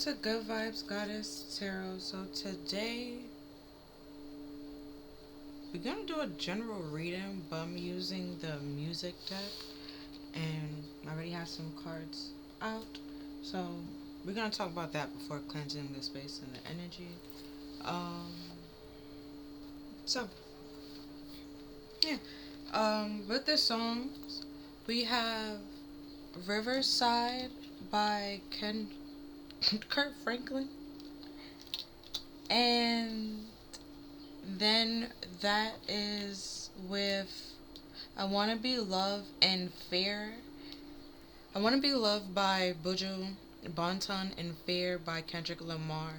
to Good Vibes Goddess Tarot. So today we're gonna do a general reading, but I'm using the music deck, and I already have some cards out. So we're gonna talk about that before cleansing the space and the energy. Um, so yeah. With the songs, we have Riverside by Kurt Franklin, and then that is with I Wanna Be Loved and Fair. I Wanna Be Loved by Buju Banton and Fair by Kendrick Lamar.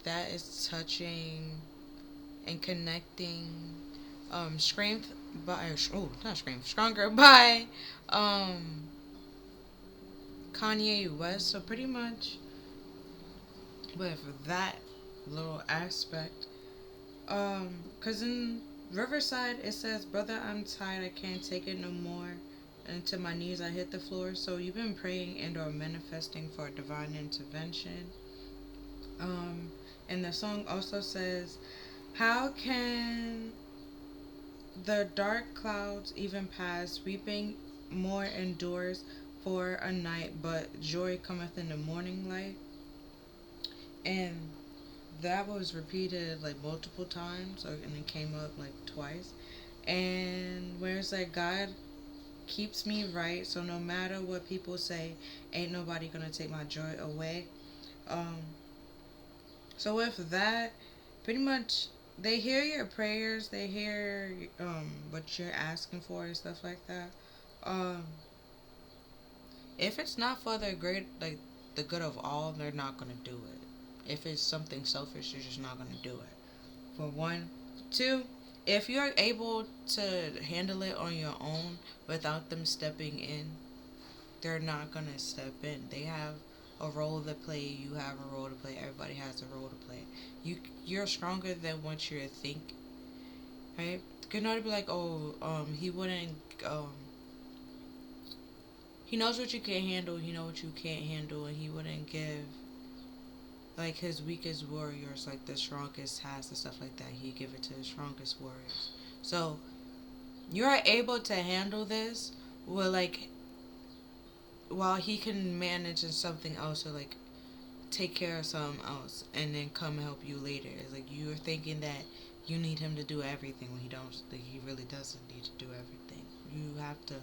That is touching and connecting. Strength by not Strength, Stronger by Kanye West. So pretty much with that little aspect, cause in Riverside it says, "Brother, I'm tired. I can't take it no more. And to my knees I hit the floor." So you've been praying and or manifesting for divine intervention. Um, and the song also says, "How can the dark clouds even pass? Weeping more endures for a night, but joy cometh in the morning light." And that was repeated like multiple times, and it came up like twice. And where it's like, God keeps me right, so no matter what people say, ain't nobody gonna take my joy away. Um, so with that, pretty much they hear your prayers, they hear what you're asking for and stuff like that. Um, if it's not for the great, like the good of all, they're not gonna do it. If it's something selfish, they're just not gonna do it. For one. Two, if you're able to handle it on your own without them stepping in, they're not gonna step in. They have a role to play. You have a role to play. Everybody has a role to play. You're stronger than what you think, right? Could not be like, oh, he wouldn't, he knows what you can handle. He knows what you can't handle, and he wouldn't give like his weakest warriors like the strongest has and stuff like that. He give it to the strongest warriors. So you're able to handle this, well, like while he can manage in something else, or like take care of something else and then come help you later. It's like you're thinking that you need him to do everything when he don't. Like, he really doesn't need to do everything. You have to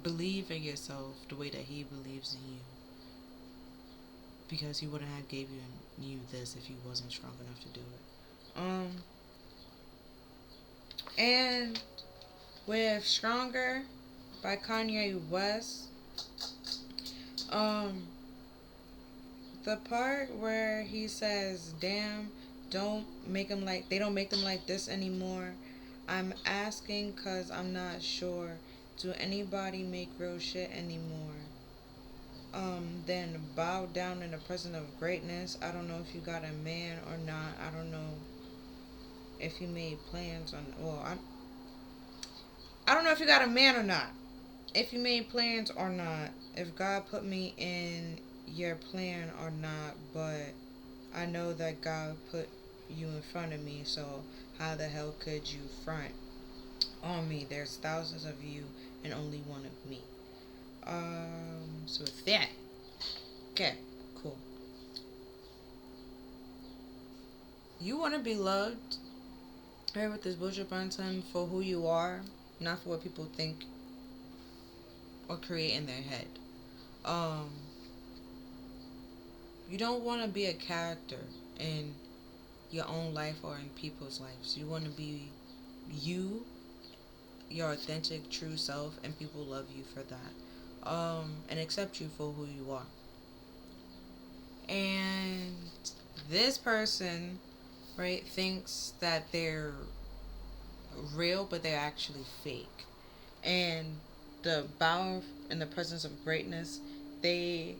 believe in yourself the way that he believes in you, because he wouldn't have gave you this if he wasn't strong enough to do it. And with Stronger by Kanye West, um, the part where he says, "Damn, they don't make them like this anymore. I'm asking 'cause I'm not sure. Do anybody make real shit anymore? Then bow down in the presence of greatness. I don't know if you got a man or not. I don't know if you made plans on, I don't know if you got a man or not. If you made plans or not. If God put me in your plan or not, but I know that God put you in front of me, so how the hell could you front on me? There's thousands of you and only one of me." So with that, okay, cool. You want to be loved, right, with this bullshit Banton, for who you are, not for what people think or create in their head. Um, you don't want to be a character in your own life or in people's lives. You want to be you, your authentic, true self, and people love you for that. And accept you for who you are. And this person, right, thinks that they're real, but they're actually fake. And the bow in the presence of greatness, I've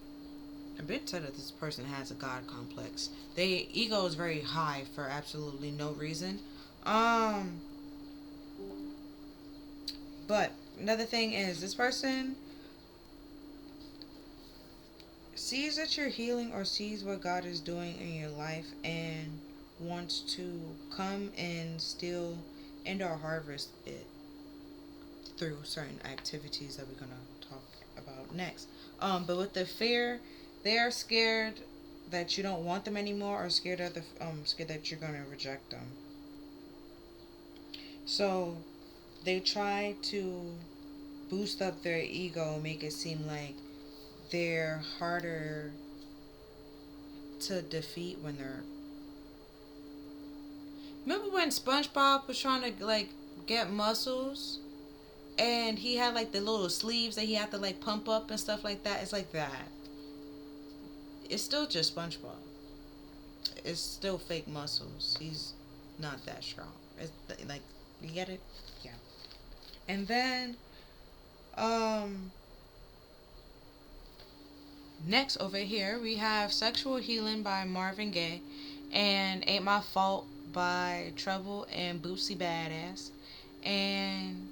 been told that this person has a god complex. Their ego is very high for absolutely no reason. Um, but another thing is, this person sees that you're healing or sees what God is doing in your life and wants to come and still end or harvest it through certain activities that we're gonna talk about next. But with the fear, they are scared that you don't want them anymore, or scared of the scared that you're gonna reject them. So they try to boost up their ego, make it seem like they're harder to defeat when they're. Remember when SpongeBob was trying to like get muscles, and he had like the little sleeves that he had to like pump up and stuff like that? It's like that. It's still just SpongeBob. It's still fake muscles. He's not that strong. It's like, you get it? Yeah. And then um next over here we have Sexual Healing by Marvin Gaye and Ain't My Fault by Trouble and Bootsy Badass. And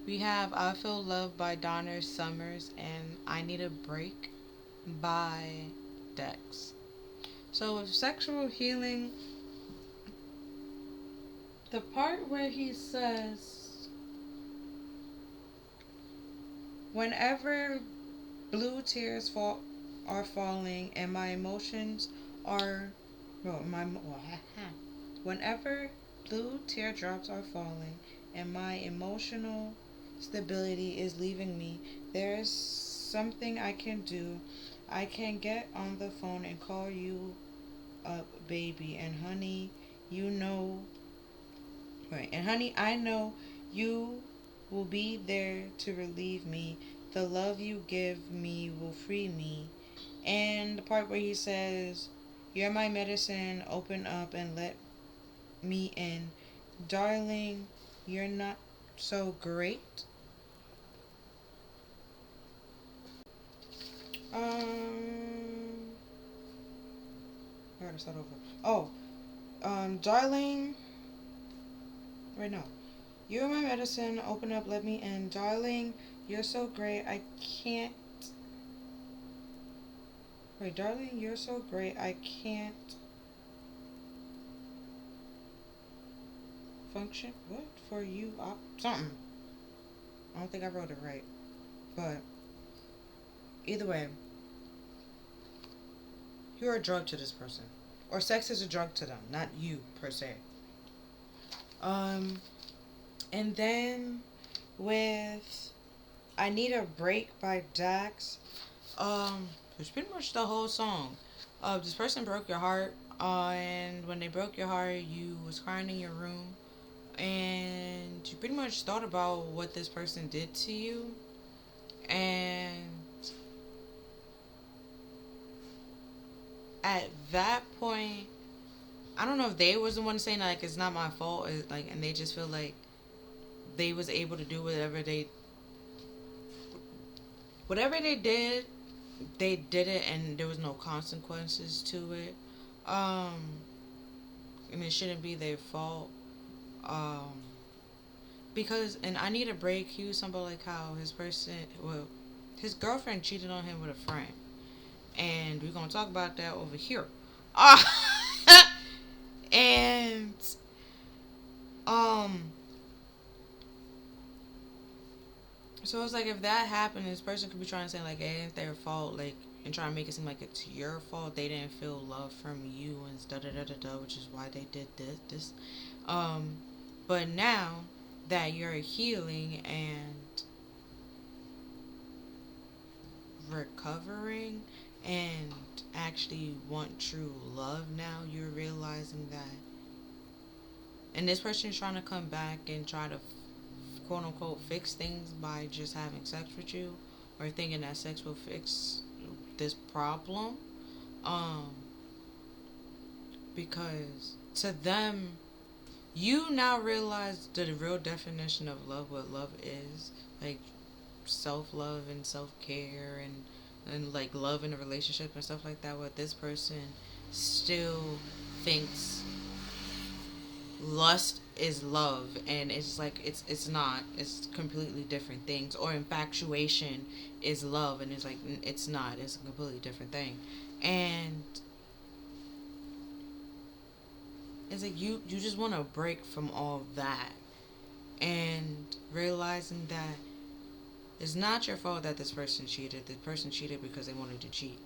we have I Feel Love by Donner Summers and I Need a Break by Dex. So with Sexual Healing, the part where he says, whenever blue tears are falling and my emotions are, whenever blue teardrops are falling and my emotional stability is leaving me, there's something I can do. I can get on the phone and call you up, baby, and honey, you know, right, and honey, I know you will be there to relieve me. The love you give me will free me. And the part where he says, you're my medicine, open up and let me in. Darling, you're not so great. I gotta start over. Oh, darling, right now. You're my medicine, open up, let me in. Darling, you're so great, I can't. Wait, darling, you're so great, I can't function. What? For you, something. I don't think I wrote it right. But, either way, you're a drug to this person. Or sex is a drug to them, not you, per se. And then, with I Need a Break by Dax, it's pretty much the whole song. This person broke your heart, and when they broke your heart, you was crying in your room, and you pretty much thought about what this person did to you, and at that point, I don't know if they was the one saying like it's not my fault, like, and they just feel like they was able to do whatever they did it, and there was no consequences to it. And it shouldn't be their fault. Um, because and I Need a Break, he was somebody like how his girlfriend cheated on him with a friend, and we're gonna talk about that over here. Uh, and um, so it's like if that happened, this person could be trying to say like it ain't their fault, like, and try to make it seem like it's your fault. They didn't feel love from you and da da da da da, which is why they did this. Um, but now that you're healing and recovering and actually want true love, now you're realizing that, and this person is trying to come back and try to quote unquote fix things by just having sex with you, or thinking that sex will fix this problem. Um, because to them, you now realize the real definition of love, what love is, like self-love and self-care and like love in a relationship and stuff like that. What this person still thinks lust is love, and it's like it's not. It's completely different things. Or infatuation is love, and it's like it's not. It's a completely different thing. And it's like you just want to break from all of that, and realizing that it's not your fault that this person cheated. The person cheated because they wanted to cheat.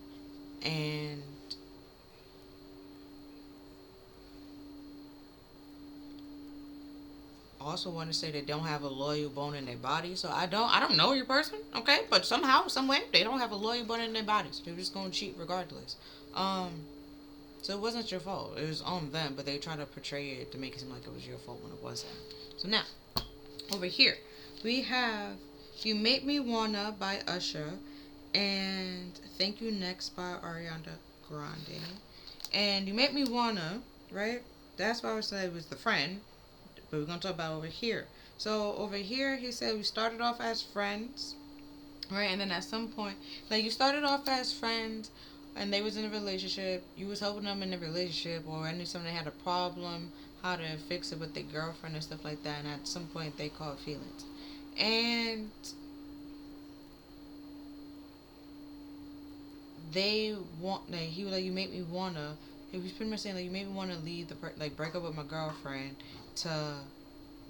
And also want to say they don't have a loyal bone in their body. So I don't know your person, okay? But somehow, somewhere, they don't have a loyal bone in their bodies. They're just gonna cheat regardless. So it wasn't your fault. It was on them, but they try to portray it to make it seem like it was your fault when it wasn't. So now, over here, we have "You Make Me Wanna" by Usher, and "Thank You Next" by Ariana Grande. And "You Make Me Wanna," right? That's why I said it was the friend, but we're gonna talk about over here. So over here, he said we started off as friends, right? And then at some point, like you started off as friends, and they was in a relationship. You was helping them in the relationship, or anytime they had a problem, how to fix it with their girlfriend and stuff like that. And at some point, they caught feelings, and they want like he was like, "You make me wanna." He was pretty much saying like, "You make me wanna leave like break up with my girlfriend to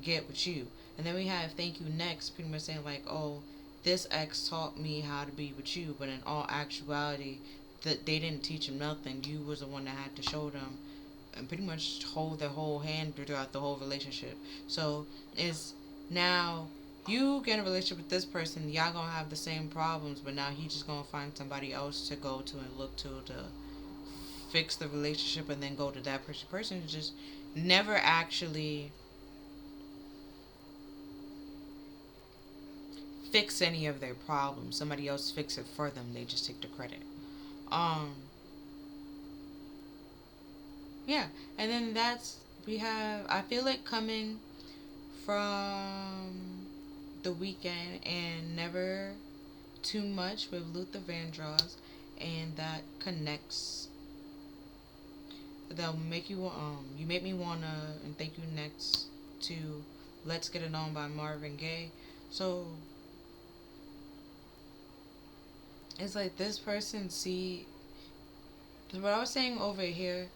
get with you." And then we have "Thank You Next," pretty much saying like, "Oh, this ex taught me how to be with you," but in all actuality, that they didn't teach him nothing. You was the one that had to show them and pretty much hold their whole hand throughout the whole relationship. So it's now you get in a relationship with this person, y'all gonna have the same problems, but now he's just gonna find somebody else to go to and look to fix the relationship, and then go to that person. Person just never actually fix any of their problems. Somebody else fix it for them. They just take the credit. Um, yeah, and then that's we have. I feel like coming from the weekend and never too much with Luther Vandross, and that connects. They'll make you you make me wanna and thank you next to Let's Get It On by Marvin Gaye. So it's like this person see what I was saying over here.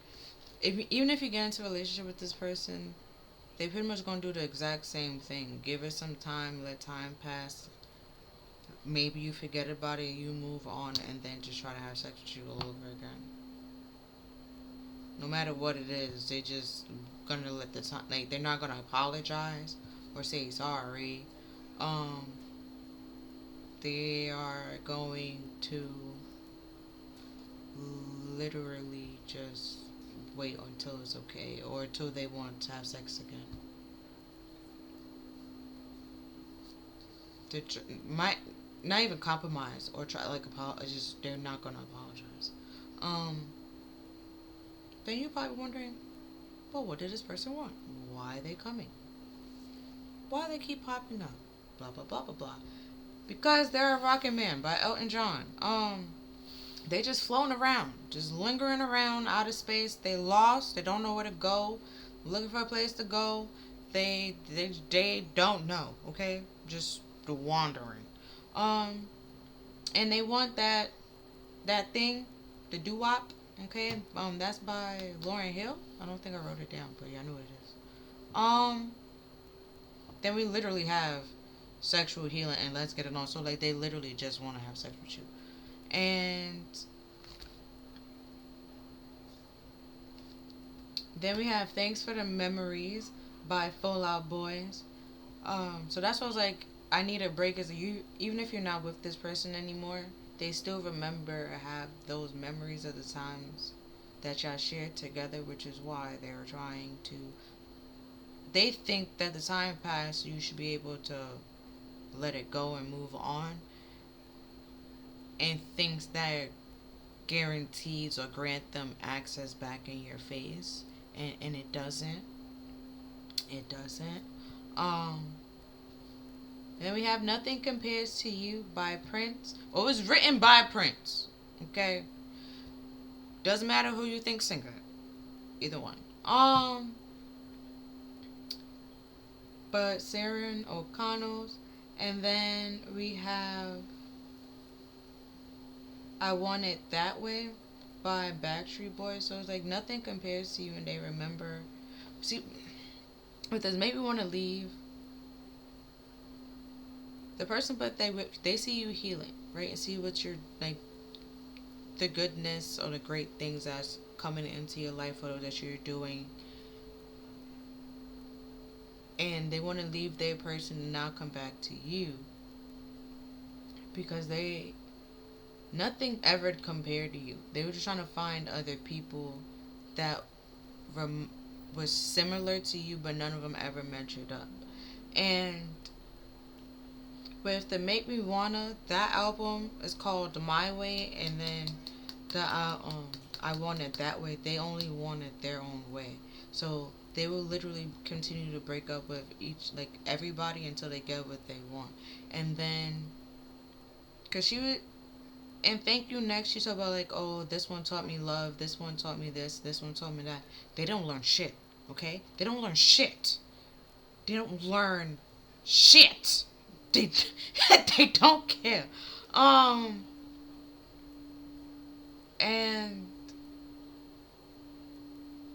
Even if you get into a relationship with this person, they pretty much gonna do the exact same thing. Give it some time, let time pass. Maybe you forget about it, you move on, and then just try to have sex with you all over again. No matter what it is, they just gonna let the time. Like they're not gonna apologize or say sorry. Um, they are going to literally just wait until it's okay or until they want to have sex again. They might not even compromise or try like apologize. Just they're not gonna apologize. Um, then you're probably wondering, well, what did this person want? Why are they coming? Why they keep popping up? Blah blah blah blah blah. Because they're a Rocket Man by Elton John. They just floating around, just lingering around outer space. They lost. They don't know where to go. Looking for a place to go. They don't know. Okay, just the wandering. Um, and they want that thing, the doo wop. Okay, that's by Lauryn Hill. I don't think I wrote it down, but yeah, I knew what it is. Um, then we literally have sexual healing and Let's Get It On. So like they literally just want to have sex with you. And then we have Thanks for the Memories by Full Out Boys. So that's what I was like, I need a break as you, even if you're not with this person anymore, they still remember or have those memories of the times that y'all shared together, which is why they're trying to, they think that the time passed, you should be able to let it go and move on, and thinks that guarantees or grant them access back in your face, and it doesn't. It doesn't. Um, then we have Nothing Compares to You by Prince. Well, it was written by Prince. Okay? Doesn't matter who you think singer. Either one. but Saren O'Connell's. And then we have I Want It That Way by Backstreet Boys. So it's like nothing compares to you and they remember. See, with this, maybe want to leave the person, but they see you healing, right? And see what you're like, the goodness or the great things that's coming into your life or that you're doing. And they want to leave their person and now come back to you because they nothing ever compared to you. They were just trying to find other people that was similar to you, but none of them ever measured up. And with the Make Me Wanna, that album is called My Way, and then the I Want It That Way, they only wanted their own way. So they will literally continue to break up with everybody until they get what they want. And then, cause she would, and Thank You Next, she talk about like, oh, this one taught me love, this one taught me this one taught me that. They don't learn shit, okay? They don't learn shit. They don't learn shit. They they don't care. And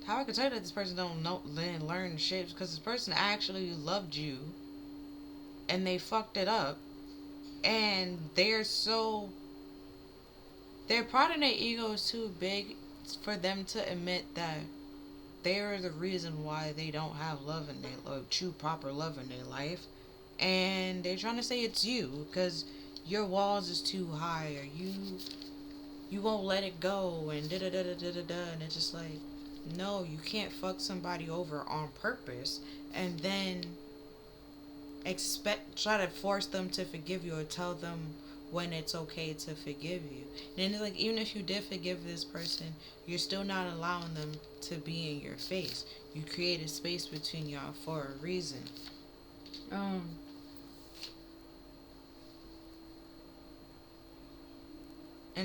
how I can tell you that this person don't know learn shit because this person actually loved you and they fucked it up and their pride and their ego is too big for them to admit that they are the reason why they don't have love in their true proper love in their life, and they're trying to say it's you because your walls is too high or you won't let it go and da da da da da da da, and it's just like, no, you can't fuck somebody over on purpose and then try to force them to forgive you or tell them when it's okay to forgive you. And it's like, even if you did forgive this person, you're still not allowing them to be in your face. You created space between y'all for a reason. And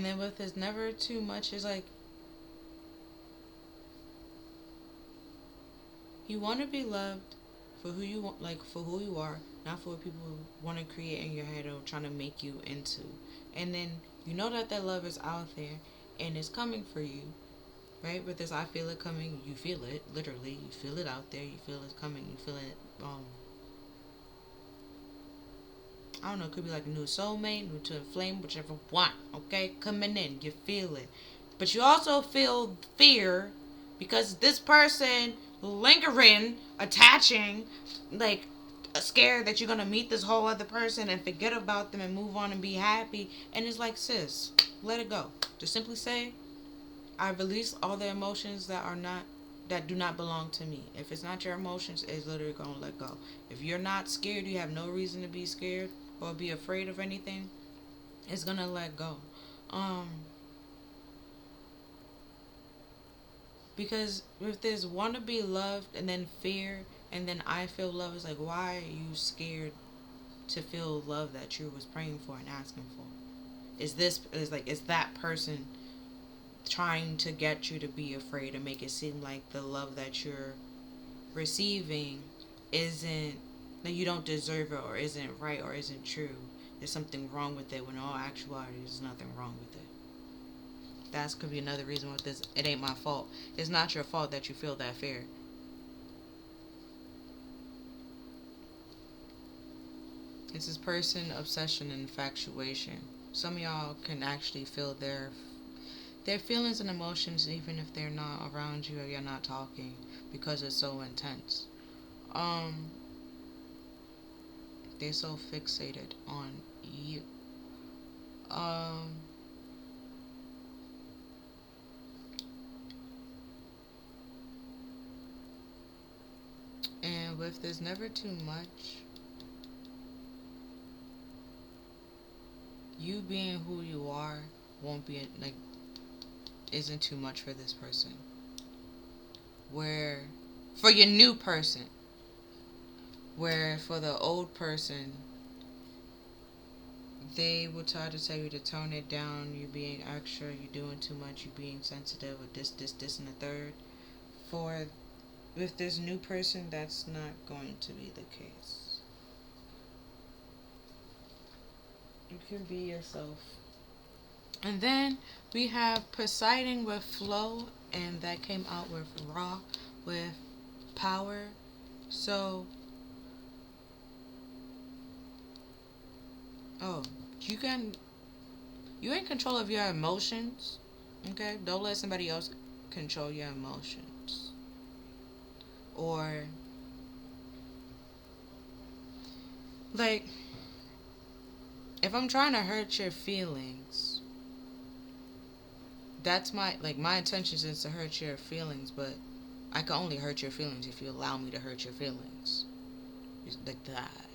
then with this never too much is like, you want to be loved for who you want, like for who you are, not for what people want to create in your head or trying to make you into. And then you know that love is out there and it's coming for you, right? With this, I feel it coming. You feel it literally. You feel it out there. You feel it coming. You feel it. I don't know. It could be like a new soulmate, new to flame, whichever one. Okay, coming in. You feel it, but you also feel fear because this person lingering, attaching, like scared that you're gonna meet this whole other person and forget about them and move on and be happy. And it's like, sis, let it go. Just simply say, I release all the emotions that do not belong to me. If it's not your emotions, it's literally gonna let go. If you're not scared, you have no reason to be scared or be afraid of anything, it's gonna let go. Because if there's want to be loved and then fear and then I feel love, is like, why are you scared to feel love that you was praying for and asking for? Is that person trying to get you to be afraid and make it seem like the love that you're receiving isn't, that you don't deserve it or isn't right or isn't true? There's something wrong with it when in all actuality there's nothing wrong with it. That could be another reason with this. It ain't my fault. It's not your fault that you feel that fear. It's this person, obsession, and infatuation. Some of y'all can actually feel their feelings and emotions even if they're not around you or you're not talking because it's so intense. They're so fixated on you. And with this never too much, you being who you are won't be like isn't too much for this person. Where for your new person, where for the old person, they will try to tell you to tone it down. You're being extra. You're doing too much. You're being sensitive. With this, and the third. For with this new person, that's not going to be the case. You can be yourself. And then we have Poseidon with flow, and that came out with raw, with power. So, oh, you can, you're in control of your emotions. Okay, don't let somebody else control your emotions. Or, like, if I'm trying to hurt your feelings, that's my intention is to hurt your feelings, but I can only hurt your feelings if you allow me to hurt your feelings. It's like that.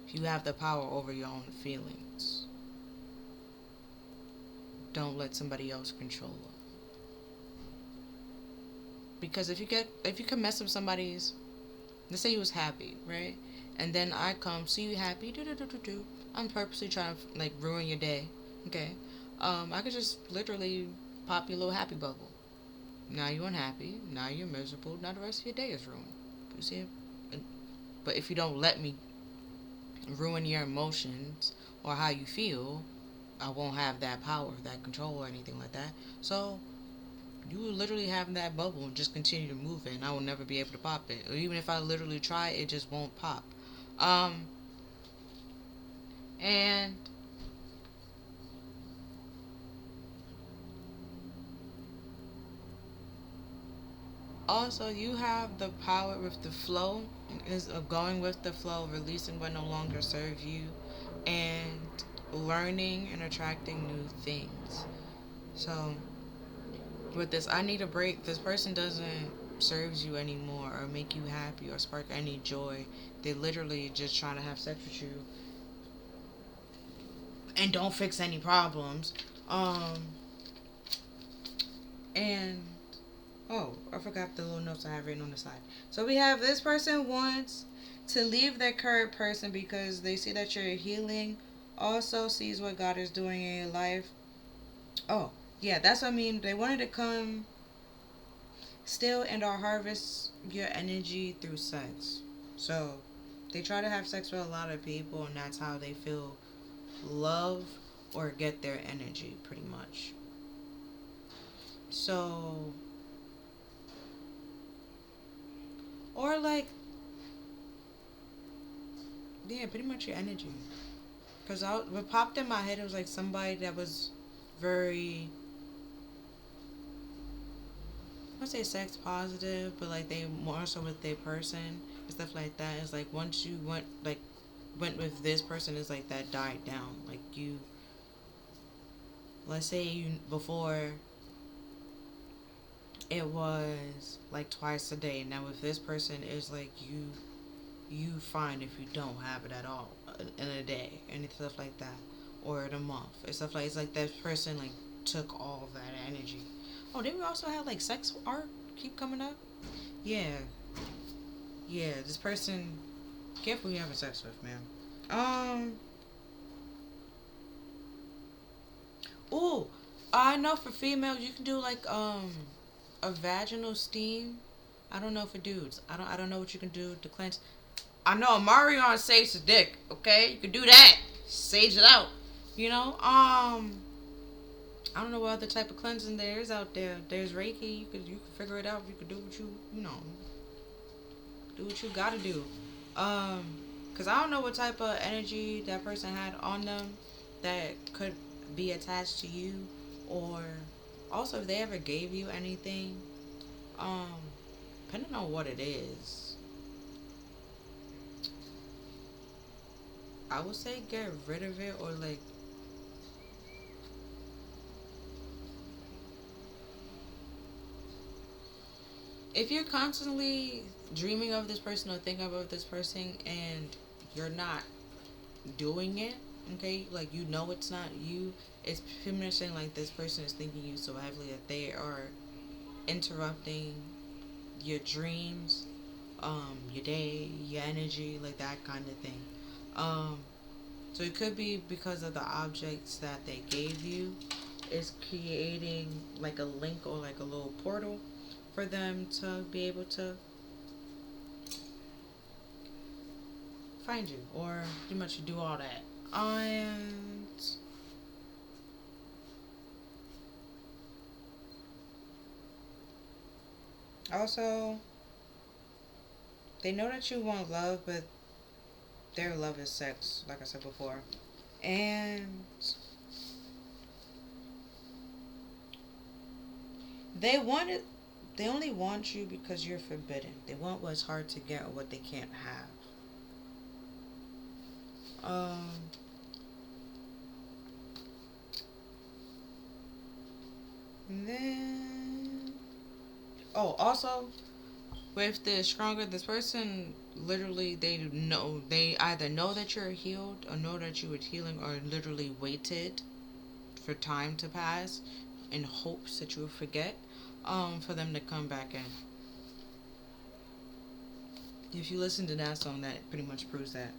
If you have the power over your own feelings, don't let somebody else control them. Because if you can mess up somebody's, let's say you was happy, right? And then I come see you happy, do. I'm purposely trying to like ruin your day. Okay. I could just literally pop your little happy bubble. Now you're unhappy. Now you're miserable. Now the rest of your day is ruined. You see it? But if you don't let me ruin your emotions or how you feel, I won't have that power, that control, or anything like that. So you will literally have that bubble and just continue to move it, and I will never be able to pop it. Or even if I literally try, it just won't pop. Um, and also, you have the power with the flow, is of going with the flow, releasing what no longer serves you, and learning and attracting new things. So, with this, I need a break. This person doesn't serves you anymore or make you happy or spark any joy. They literally just trying to have sex with you and don't fix any problems. Um, and oh, I forgot the little notes I have written on the side. So we have this person wants to leave their current person because they see that you're healing. Also sees what God is doing in your life. Oh, yeah, that's what I mean. They wanted to come still and or harvest your energy through sex. So they try to have sex with a lot of people, and that's how they feel love or get their energy, pretty much. So, or like, yeah, pretty much your energy. Because what popped in my head, it was like somebody that was very, I would say sex positive, but like they more so with their person and stuff like that. It's like once you went with this person, it's like that died down. Like you, let's say you before it was like twice a day. Now with this person, it's like you find if you don't have it at all in a day and stuff like that, or in a month and stuff like it's like that person like took all of that energy. Oh, didn't we also have like sex art keep coming up? Yeah, yeah. This person, careful who you having sex with, man. Um. Oh, I know for females you can do like a vaginal steam. I don't know for dudes. I don't know what you can do to cleanse. I know Marion saves the dick. Okay, you can do that. Sage it out. You know. I don't know what other type of cleansing there is out there. There's Reiki. You can figure it out. You can do what you know do what you gotta do. Um, cause I don't know what type of energy that person had on them that could be attached to you, or also if they ever gave you anything. Um, depending on what it is, I would say get rid of it or like if you're constantly dreaming of this person or thinking about this person and you're not doing it, okay, like you know it's not you, it's pretty much saying like this person is thinking you so heavily that they are interrupting your dreams, your day, your energy, like that kind of thing. Um, so it could be because of the objects that they gave you is creating like a link or like a little portal for them to be able to find you or pretty much do all that. And also, they know that you want love, but their love is sex, like I said before. And they want it. They only want you because you're forbidden. They want what's hard to get or what they can't have. And then, oh, also with the stronger, this person literally they either know that you're healed or know that you were healing or literally waited for time to pass in hopes that you will forget, for them to come back in. If you listen to that song, that pretty much proves that.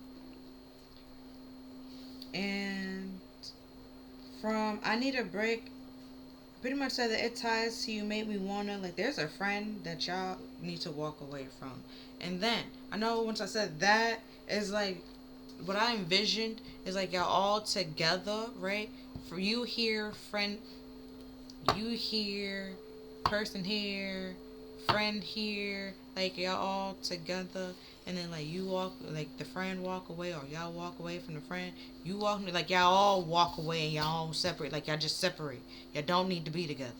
And from I Need a Break, pretty much said that it ties to you made me wanna, like, there's a friend that y'all need to walk away from. And then I know once I said that, is like what I envisioned is like y'all all together, right? For you here, friend, you here, person here, friend here, like y'all all together, and then like you walk, like the friend walk away, or y'all walk away from the friend, you walk, like y'all all walk away and y'all all separate, like y'all just separate. Y'all don't need to be together.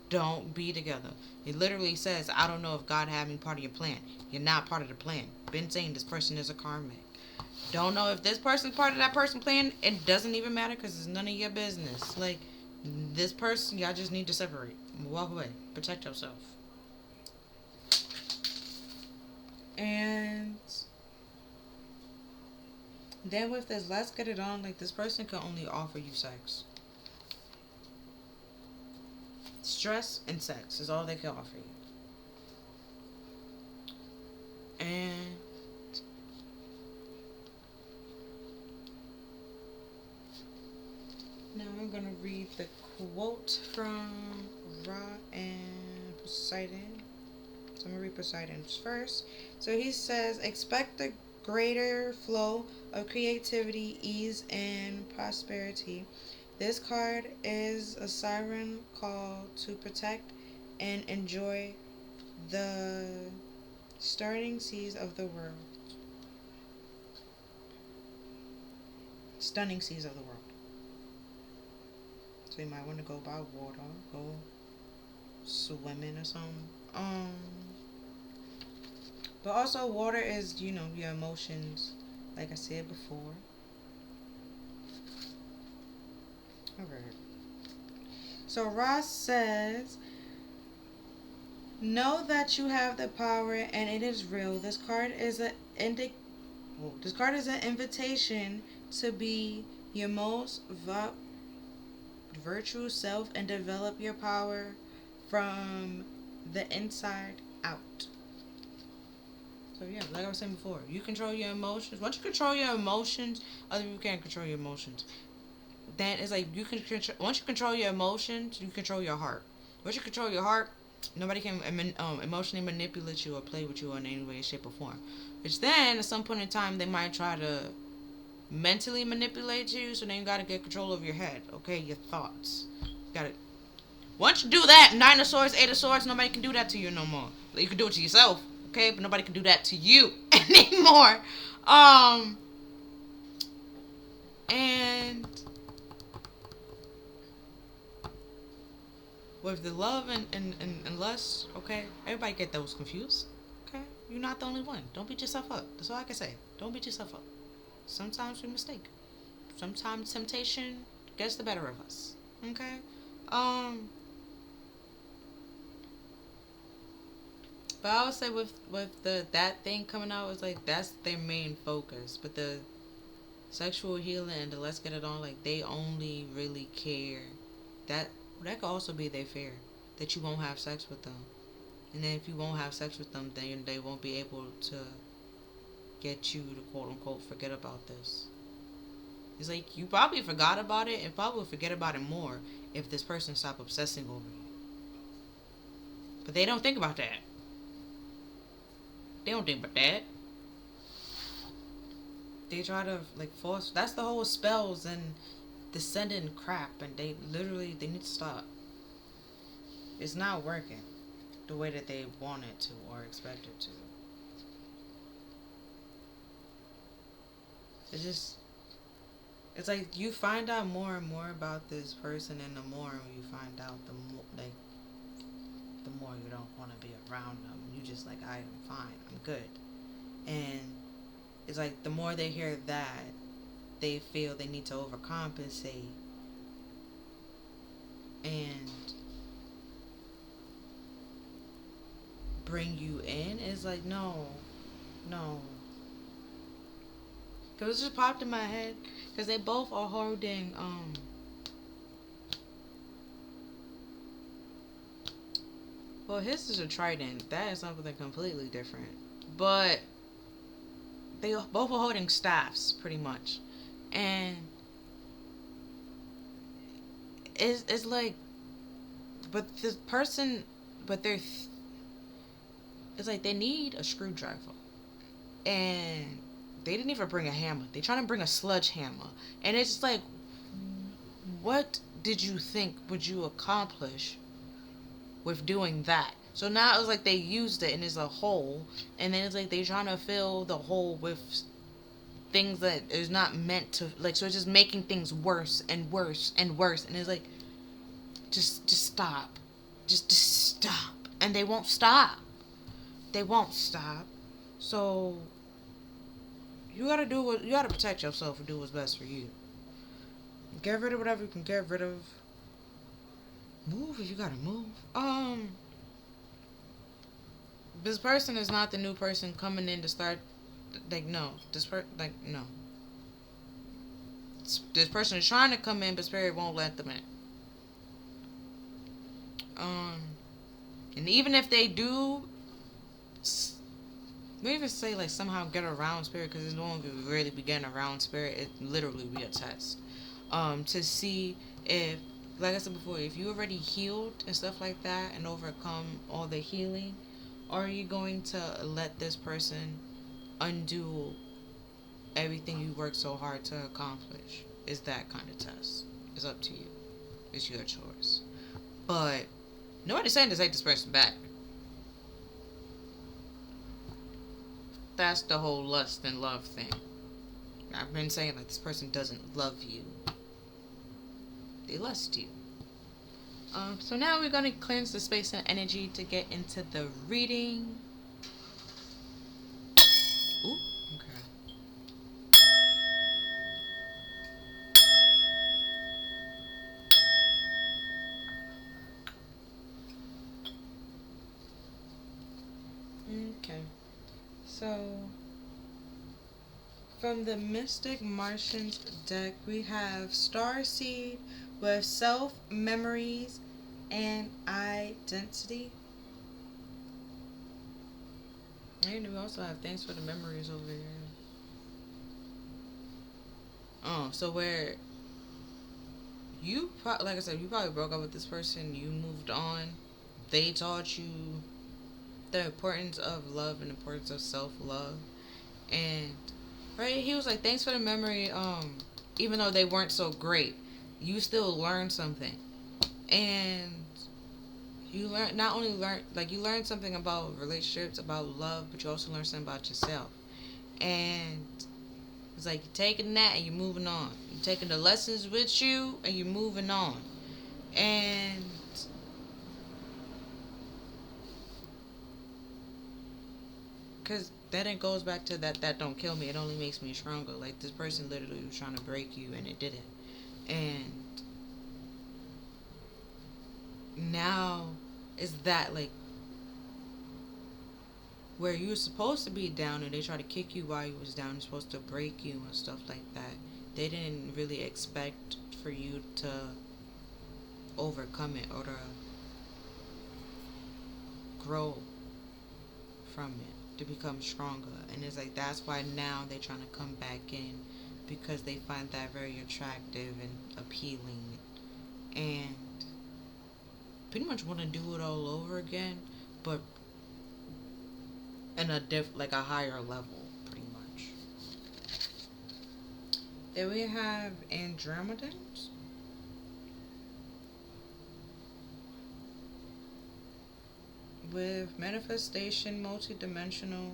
Don't be together. It literally says, I don't know if God had me part of your plan. You're not part of the plan. Been saying this person is a karmic. Don't know if this person's part of that person plan. It doesn't even matter because it's none of your business. Like, this person, y'all just need to separate. Walk away. Protect yourself. And then with this, let's get it on. Like, this person can only offer you sex. Stress and sex is all they can offer you. And now I'm going to read the quote from Ra and Poseidon. So I'm going to read Poseidon's first. So he says, expect a greater flow of creativity, ease, and prosperity. This card is a siren call to protect and enjoy the stunning seas of the world. Stunning seas of the world. So you might want to go by water, go swimming or something. But also water is, your emotions, like I said before. Alright. So Ross says, know that you have the power and it is real. This card is an invitation to be your most virtuous self and develop your power from the inside out. So yeah, like I was saying before, you control your emotions. Once you control your emotions, other people can't control your emotions. Then it's like once you control your emotions, you control your heart. Once you control your heart, nobody can emotionally manipulate you or play with you in any way, shape, or form. Which then, at some point in time, they might try to mentally manipulate you. So then you gotta get control of your head, okay? Your thoughts. You gotta. Once you do that, 9 of Swords, 8 of Swords, nobody can do that to you no more. You can do it to yourself, okay? But nobody can do that to you anymore. And with the love and lust, okay? Everybody get those confused, okay? You're not the only one. Don't beat yourself up. That's all I can say. Don't beat yourself up. Sometimes we mistake. Sometimes temptation gets the better of us, okay? But I would say with that thing coming out, it's like that's their main focus. But the sexual healing and the let's get it on, like they only really care that could also be their fear that you won't have sex with them, and then if you won't have sex with them, then they won't be able to get you to quote unquote forget about this. It's like you probably forgot about it and probably forget about it more if this person stopped obsessing over you. But they don't think about that. They don't think about that. They try to like force. That's the whole spells and descendant crap, and they need to stop. It's not working the way that they want it to or expect it to. It's just, it's like you find out more and more about this person, and the more you find out, the more you don't want to be around them. You just like, I am fine, I'm good, and it's like the more they hear that, they feel they need to overcompensate and bring you in. It's like, no, no. Because it just popped in my head. Because they both are holding, well, his is a trident. That is something completely different. But they both are holding staffs, pretty much. And it's like, but this person, but it's like they need a screwdriver. And they didn't even bring a hammer. They're trying to bring a sledgehammer. And it's just like, what did you think would you accomplish with doing that? So now it's like they used it and it's a hole. And then it's like they trying to fill the hole with things that is not meant to, like, so it's just making things worse and worse and worse. And it's like, just stop. Just stop. And they won't stop. They won't stop. So you gotta protect yourself and do what's best for you. Get rid of whatever you can get rid of. Move if you gotta move. This person is not the new person coming in to start. Like, no, no. This person is trying to come in, but spirit won't let them in. And even if they do, we even say like somehow get around spirit, because it won't really be getting around spirit. It literally be a test, to see if, like I said before, if you already healed and stuff like that and overcome all the healing, are you going to let this person undo everything you worked so hard to accomplish? Is that kind of test. It's up to you. It's your choice. But nobody's saying to take this person back. That's the whole lust and love thing. I've been saying like this person doesn't love you. They lust you. So now we're going to cleanse the space and energy to get into the reading. Ooh, okay. Okay. So, from the Mystic Martians deck, we have Starseed with Self, Memories, and Identity. And we also have Thanks for the Memories over here. Oh, so where you, like I said, you probably broke up with this person, you moved on, they taught you the importance of love and the importance of self-love. And right, he was like, thanks for the memory. Even though they weren't so great, you still learned something. And you learn, not only learn, like, you learned something about relationships, about love, but you also learned something about yourself. And it's like you're taking that and you're moving on. You're taking the lessons with you and you're moving on. And because then it goes back to that don't kill me, it only makes me stronger. Like, this person literally was trying to break you and it didn't. And now is that like where you were supposed to be down and they try to kick you while you was down, they're supposed to break you and stuff like that. They didn't really expect for you to overcome it or to grow from it, to become stronger. And it's like that's why now they're trying to come back in, because they find that very attractive and appealing and pretty much want to do it all over again. but in a like a higher level, pretty much. Then we have Andromedans. With manifestation, multidimensional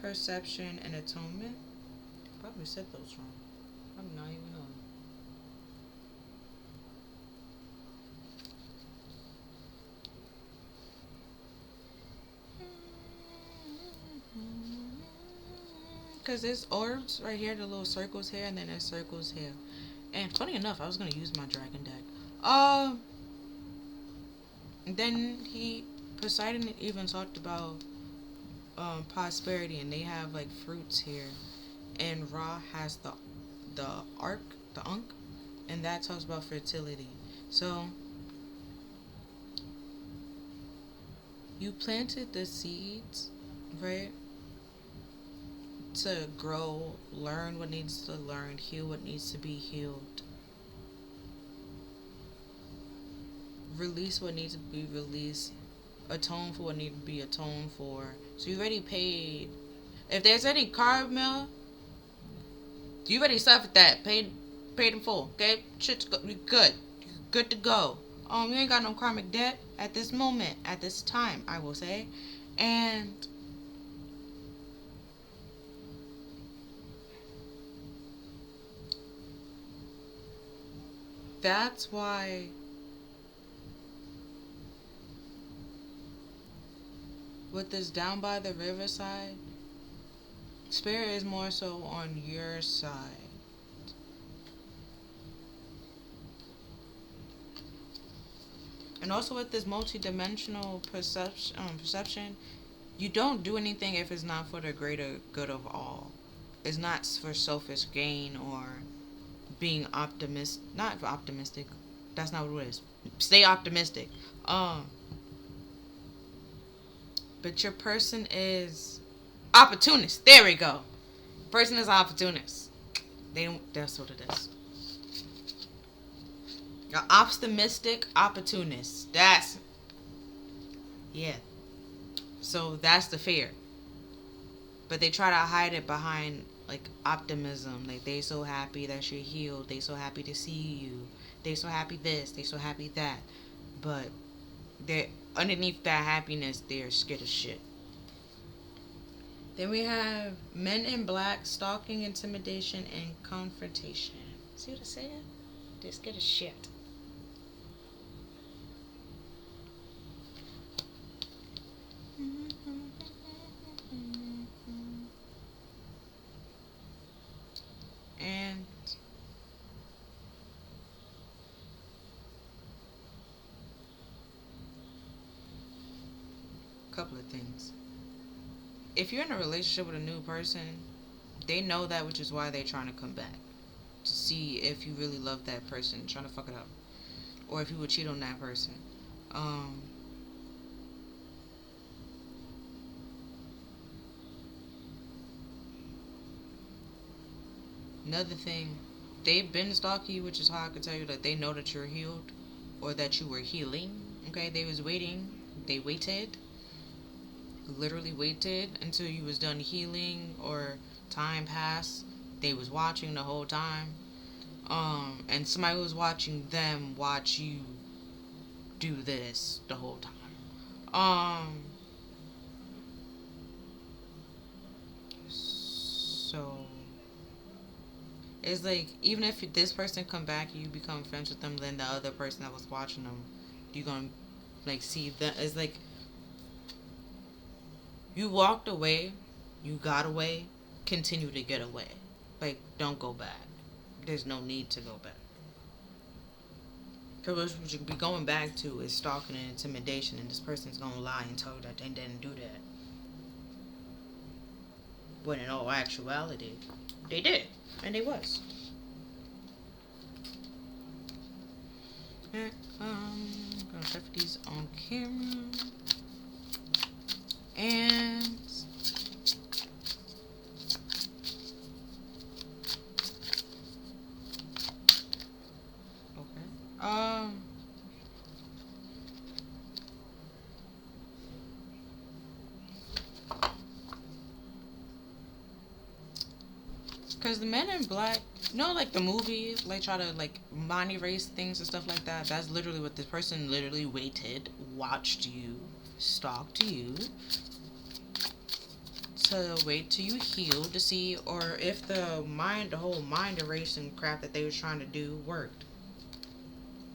perception, and atonement. Probably said those wrong. I'm not even knowing. Because there's orbs right here, the little circles here, and then there's circles here. And funny enough, I was going to use my dragon deck. Then Poseidon even talked about prosperity, and they have like fruits here. And Ra has the arc, the Ankh, and that talks about fertility. So you planted the seeds, right? To grow, learn what needs to learn, heal what needs to be healed, release what needs to be released, atone for what needs to be atoned for. So you already paid. If there's any karma, you already suffered that. Paid in full. Okay, shit's good. Good to go. You ain't got no karmic debt at this moment, at this time, I will say, and that's why with this down by the riverside, spirit is more so on your side. And also with this multi-dimensional perception, you don't do anything if it's not for the greater good of all. It's not for selfish gain or being not optimistic. That's not what it is. Stay optimistic. But your person is opportunist. There we go. Person is opportunist. That's what it is. An optimistic opportunist. Yeah. So that's the fear. But they try to hide it behind like optimism. Like they so happy that you're healed. They so happy to see you. They so happy this. They so happy that. But they're underneath that happiness, they're scared of shit. Then we have men in black, stalking, intimidation, and confrontation. See what I said? They're scared of shit. And a couple of things. If you're in a relationship with a new person, they know that, which is why they're trying to come back. To see if you really love that person, trying to fuck it up. Or if you would cheat on that person. Another thing, they've been stalking you, which is how I could tell you that they know that you're healed or that you were healing. Okay, they was waiting. They waited. Literally waited until you was done healing or time passed. They was watching the whole time. And somebody was watching them watch you do this the whole time. So it's like, even if this person come back, you become friends with them, then the other person that was watching them, you gonna like see that. It's like you walked away, you got away, continue to get away. Like, don't go back. There's no need to go back. Because what you'd be going back to is stalking and intimidation, and this person's gonna lie and tell you that they didn't do that. When in all actuality, they did. And they was. And, I'm gonna check these on camera. And okay. Because the Men in Black, like the movie, like try to like mind erase things and stuff like that. That's literally what this person literally waited, watched you, stalked you, to wait till you heal to see or if the whole mind erasing crap that they was trying to do worked.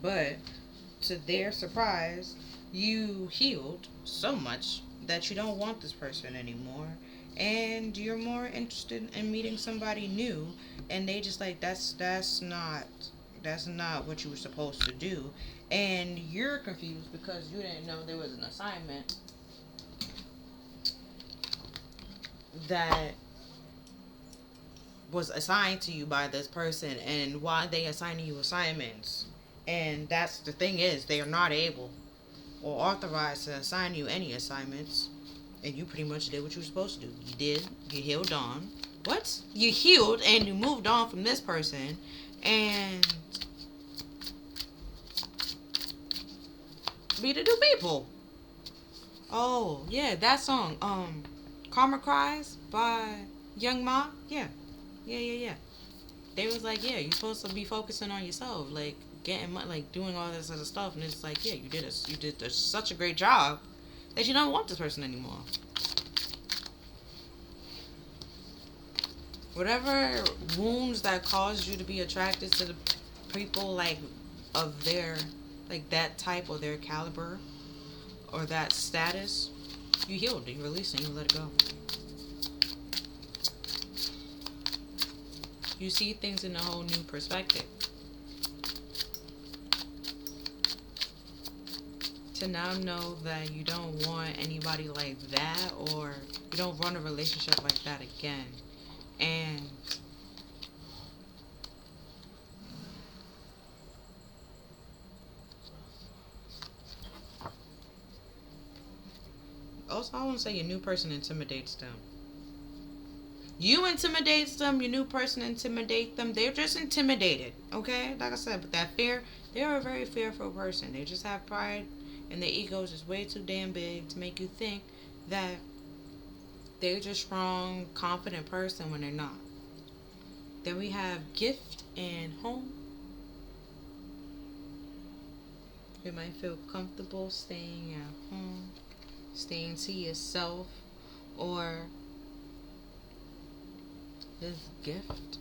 But to their surprise, you healed so much that you don't want this person anymore, and you're more interested in meeting somebody new, and they just like that's not what you were supposed to do, and you're confused because you didn't know there was an assignment that was assigned to you by this person, and why they assigning you assignments. And that's the thing, is they are not able or authorized to assign you any assignments, and you pretty much did what you were supposed to do. You healed on. What? You healed and you moved on from this person, and be the new people. Oh yeah, that song, Karma Cries by Young Ma. Yeah. They was like, yeah, you're supposed to be focusing on yourself, like getting money, like doing all this other stuff, and it's like, yeah, you did such a great job that you don't want this person anymore. Whatever wounds that caused you to be attracted to the people like of their like that type or their caliber or that status, you healed, you released it, you let it go. You see things in a whole new perspective. To now know that you don't want anybody like that, or you don't want a relationship like that again. And also, I want to say your new person intimidates them. You intimidate them, your new person intimidates them. They're just intimidated, okay? Like I said, but that fear, they're a very fearful person. They just have pride, and their ego is just way too damn big to make you think that they're just strong, confident person when they're not. Then we have gift and home. You might feel comfortable staying at home, staying to yourself, or this gift.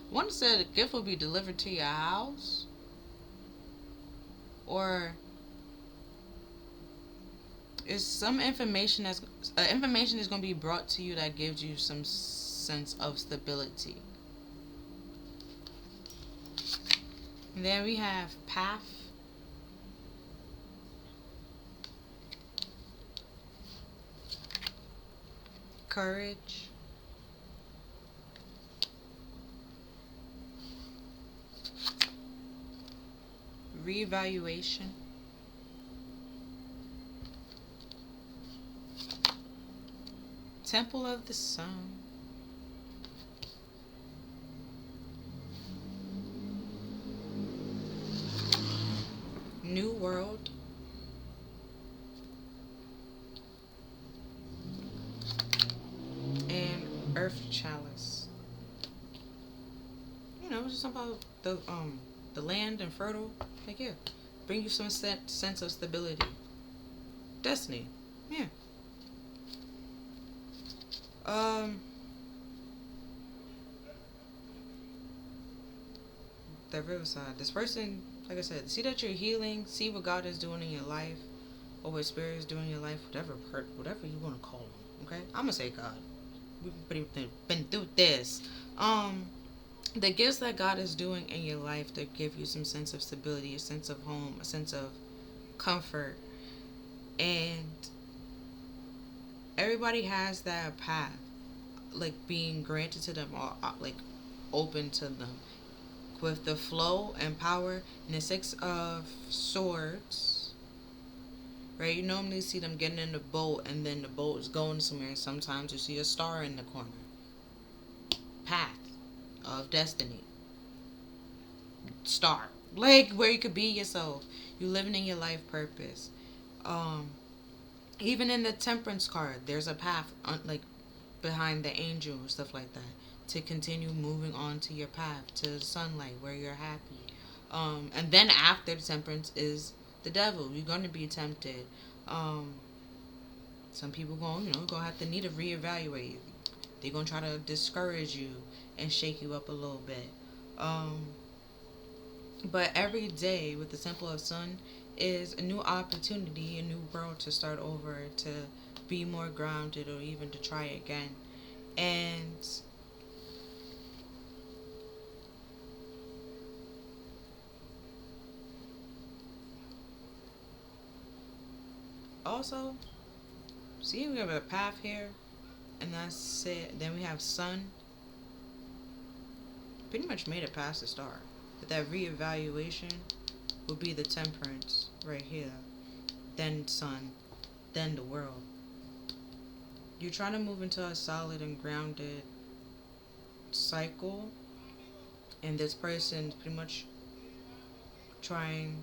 One said a gift will be delivered to your house, or is some information is going to be brought to you that gives you some sense of stability. And then we have path. Courage. Reevaluation. Temple of the Sun. New World. And Earth Chalice. It's just about the land and fertile. Like, yeah, bring you some sense of stability. Destiny. Yeah. The Riverside. This person, like I said, see that you're healing, see what God is doing in your life, or what Spirit is doing in your life, whatever you want to call them. Okay, I'm gonna say God. We've been through this. The gifts that God is doing in your life that give you some sense of stability, a sense of home, a sense of comfort, and everybody has that path, like being granted to them, or like open to them, with the flow and power and the Six of Swords. Right, you normally see them getting in the boat, and then the boat is going somewhere. Sometimes you see a star in the corner. Path of destiny. Star, like where you could be yourself. You living in your life purpose. Um, Even in the Temperance card, there's a path, like behind the angel and stuff like that, to continue moving on to your path to sunlight where you're happy. And then after the Temperance is the devil. You're gonna be tempted. Um, some people gonna have to need to reevaluate. They're gonna try to discourage you and shake you up a little bit. Um, but every day with the Temple of Sun is a new opportunity, a new world to start over, to be more grounded, or even to try again. And also, see, we have a path here, and that's it. Then we have Sun. Pretty much made it past the star. But that reevaluation will be the Temperance right here. Then Sun. Then the world. You're trying to move into a solid and grounded cycle, and this person's pretty much trying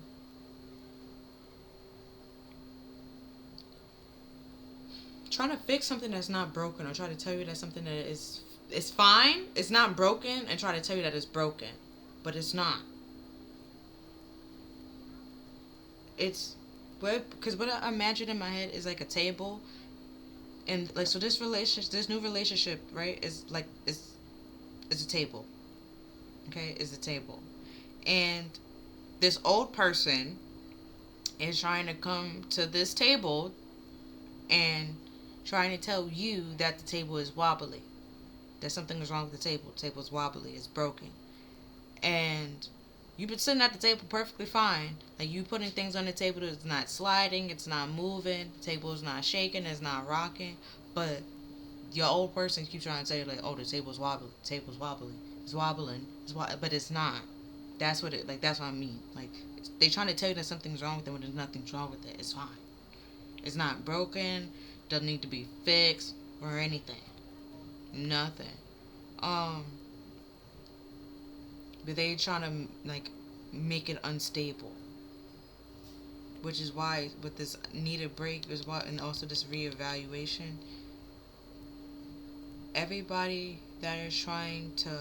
to fix something that's not broken, or try to tell you that something that is it's fine, it's not broken, and try to tell you that it's broken, but it's not. It's because what I imagine in my head is like a table, and like, so this new relationship, right, is like it's a table. Okay, is a table, and this old person is trying to come to this table and trying to tell you that the table is wobbly, that something is wrong with the table. The table is wobbly, it's broken. And you've been sitting at the table perfectly fine. Like, you putting things on the table, it's not sliding, it's not moving, the table is not shaking, it's not rocking. But your old person keeps trying to tell you, like, oh, the table's wobbly, the table's wobbly, it's wobbling, but it's not. That's what I mean. Like, they trying to tell you that something's wrong with it when there's nothing's wrong with it. It's fine. It's not broken, doesn't need to be fixed or anything. Nothing. Um, but they trying to, like, make it unstable, which is why with this needed break is why, and also this reevaluation. Everybody that is trying to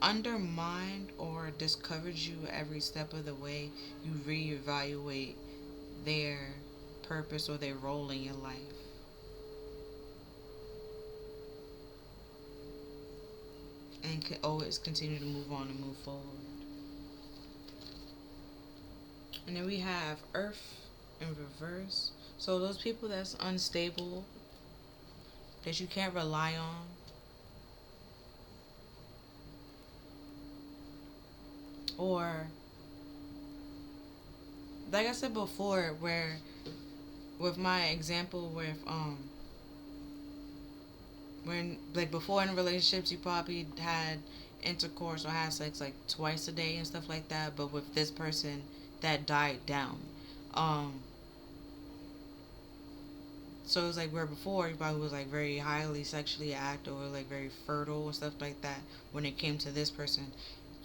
undermine or discourage you every step of the way, you reevaluate their purpose or their role in your life. And can always continue to move on and move forward. And then we have Earth in reverse. So those people that's unstable, that you can't rely on, or like I said before, where with my example with when, like, before in relationships you probably had intercourse or had sex like twice a day and stuff like that, but with this person that died down. um so it was like where before you probably was like very highly sexually active or like very fertile and stuff like that. When it came to this person,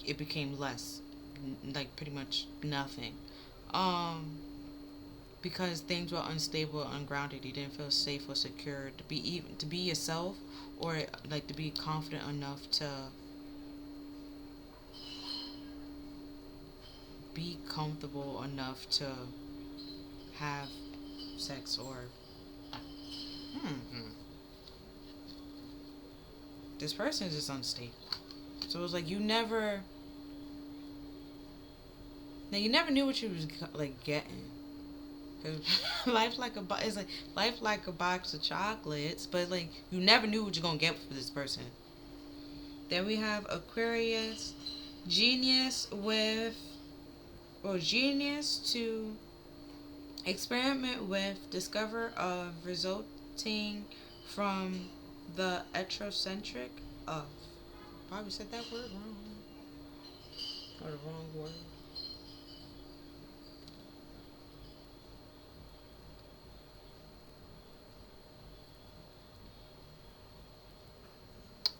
it became less, like pretty much nothing. um because things were unstable, ungrounded. You didn't feel safe or secure to be, even to be yourself, or like to be confident enough to be comfortable enough to have sex, or hmm, this person is just unstable. So it was like you never knew what you was like getting. Cause life's like it's like life like a box of chocolates, but like you never knew what you're gonna get for this person. Then we have Aquarius, genius with, or genius to experiment with, discover of, resulting from the etrocentric of. Probably said that word wrong, or the wrong word.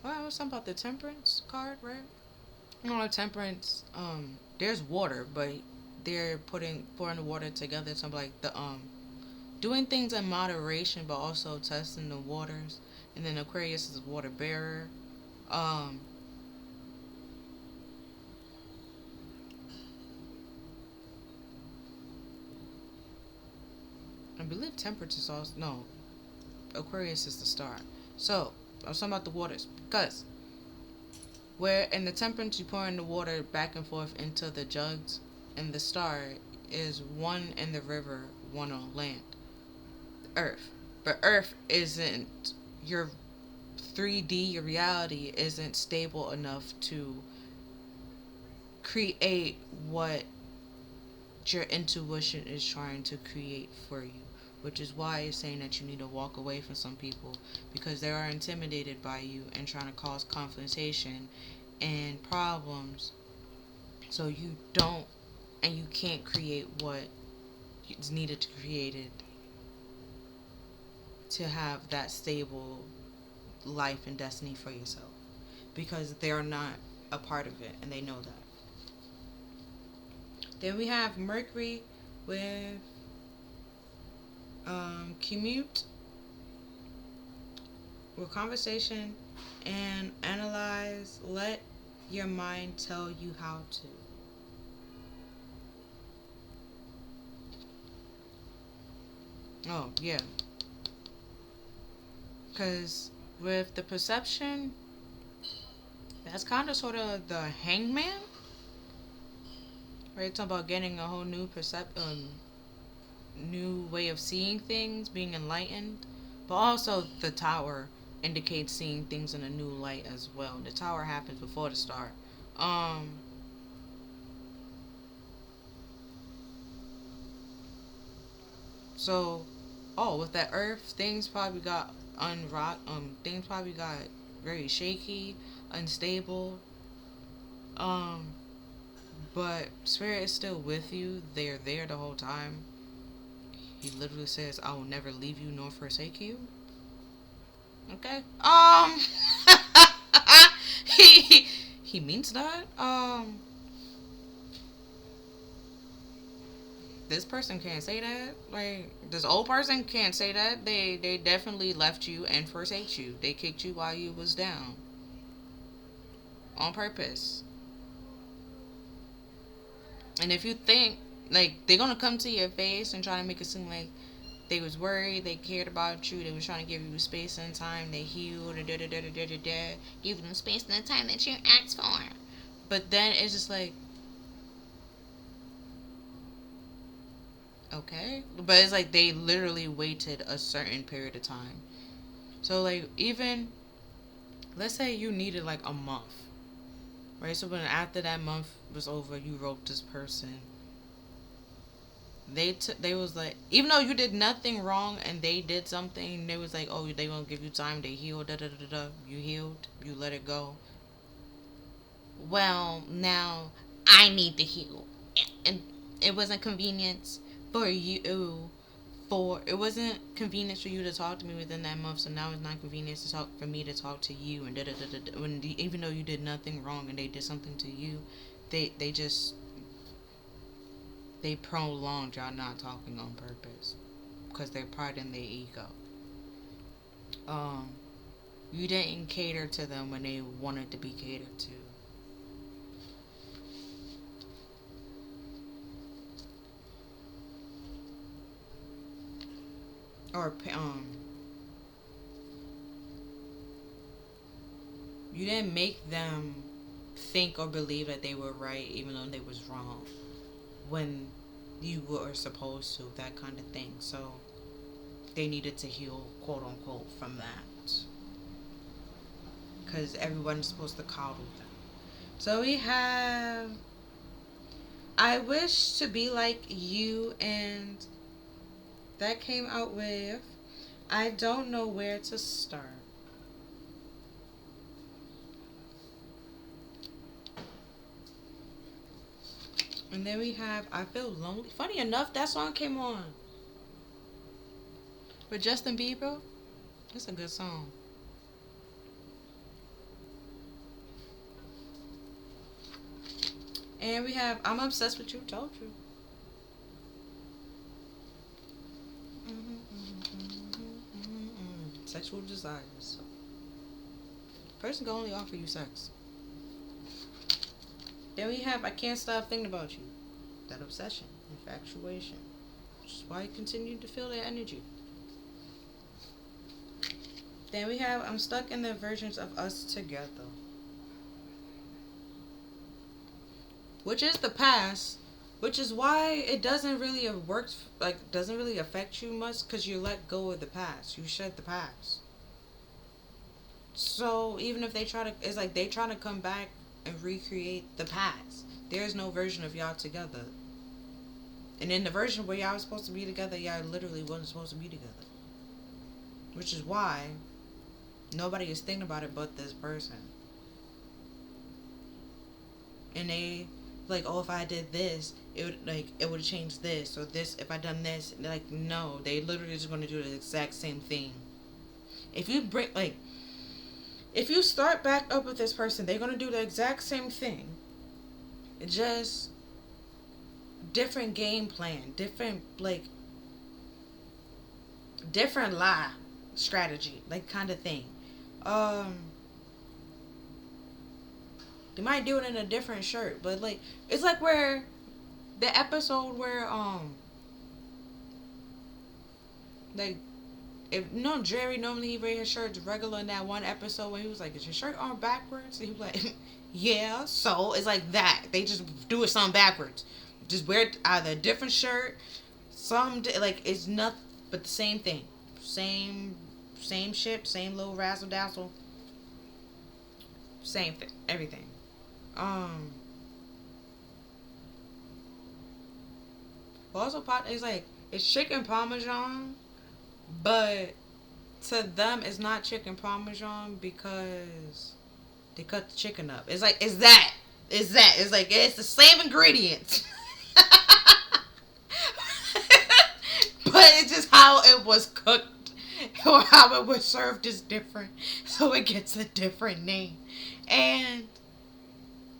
Well, I was talking about the temperance card, right? You know, temperance, there's water, but they're pouring the water together. So like the doing things in moderation, but also testing the waters. And then Aquarius is a water bearer. Um, I believe Temperance is also no. Aquarius is the star. So I was talking about the waters because where in the Temperance you pour in the water back and forth into the jugs, and the star is one in the river, one on land, Earth. But Earth isn't your 3D. Your reality isn't stable enough to create what your intuition is trying to create for you, which is why it's saying that you need to walk away from some people because they are intimidated by you and trying to cause confrontation and problems, so you don't and you can't create what is needed to create it to have that stable life and destiny for yourself, because they're not a part of it and they know that. Then we have Mercury with commute with conversation and analyze. Let your mind tell you how to. Oh, yeah. Because with the perception, that's kind of sort of the hangman. Right? Talking about getting a whole new way of seeing things, being enlightened. But also the tower indicates seeing things in a new light as well. The tower happens before the star. Um so with that earth, things probably got things probably got very shaky, unstable. Um but spirit is still with you. They're there the whole time. He literally says, I will never leave you nor forsake you. Okay. He means that. This person can't say that. Like, this old person can't say that. They definitely left you and forsake you. They kicked you while you was down. On purpose. And if you think, like, they're gonna come to your face and try to make it seem like they was worried, they cared about you, they was trying to give you space and time, they healed, da da da da da da da, give them space and the time that you asked for. But then it's just like, okay. But it's like they literally waited a certain period of time. So, like, even, let's say you needed like a month, right? So, when after that month was over, you wrote this person. They was like, even though you did nothing wrong and they did something, they was like, oh, they gonna give you time, they healed, da da da da. You healed, you let it go. Well, now I need to heal. And it wasn't convenience for you. It wasn't convenience for you to talk to me within that month, so now it's not convenience to talk for me to talk to you, and da da da da. When even though you did nothing wrong and they did something to you, they just they prolonged y'all not talking on purpose because they're pride in their ego. Um, you didn't cater to them when they wanted to be catered to. Or you didn't make them think or believe that they were right even though they was wrong when you were supposed to, that kind of thing. So they needed to heal, quote unquote, from that, because everyone's supposed to coddle them. So we have, I wish to be like you, and that came out with, I don't know where to start. And then we have I Feel Lonely. Funny enough, that song came on with Justin Bieber. It's a good song. And we have I'm Obsessed with You, told you. Sexual desires. Person can only offer you sex. Then we have I can't stop thinking about you. That obsession, infatuation. Which is why you continue to feel that energy. Then we have I'm stuck in the versions of us together. Which is the past. Which is why it doesn't really work, like, doesn't really affect you much, because you let go of the past. You shed the past. So even if they try to, it's like they trying to come back and recreate the past. There's no version of y'all together. And in the version where y'all was supposed to be together, y'all literally wasn't supposed to be together. Which is why nobody is thinking about it but this person. And they like, oh, if I did this, it would have changed this, or this, if I done this. Like, no, they literally just going to do the exact same thing. If you start back up with this person, they're going to do the exact same thing. Just different game plan, different lie strategy, like, kind of thing. They might do it in a different shirt, but like, it's like where the episode where like, if Jerry normally he wear his shirts regular in that one episode when he was like, is your shirt on backwards? And he was like, yeah. So it's like that. They just do it something backwards. Just wear either a different shirt, like, it's nothing but the same thing, same shit, same little razzle dazzle, same thing, everything. Also, it's like, it's chicken parmesan, but to them, it's not chicken parmesan because they cut the chicken up. It's like, it's that. It's like, it's the same ingredients. But it's just how it was cooked or how it was served is different. So it gets a different name. And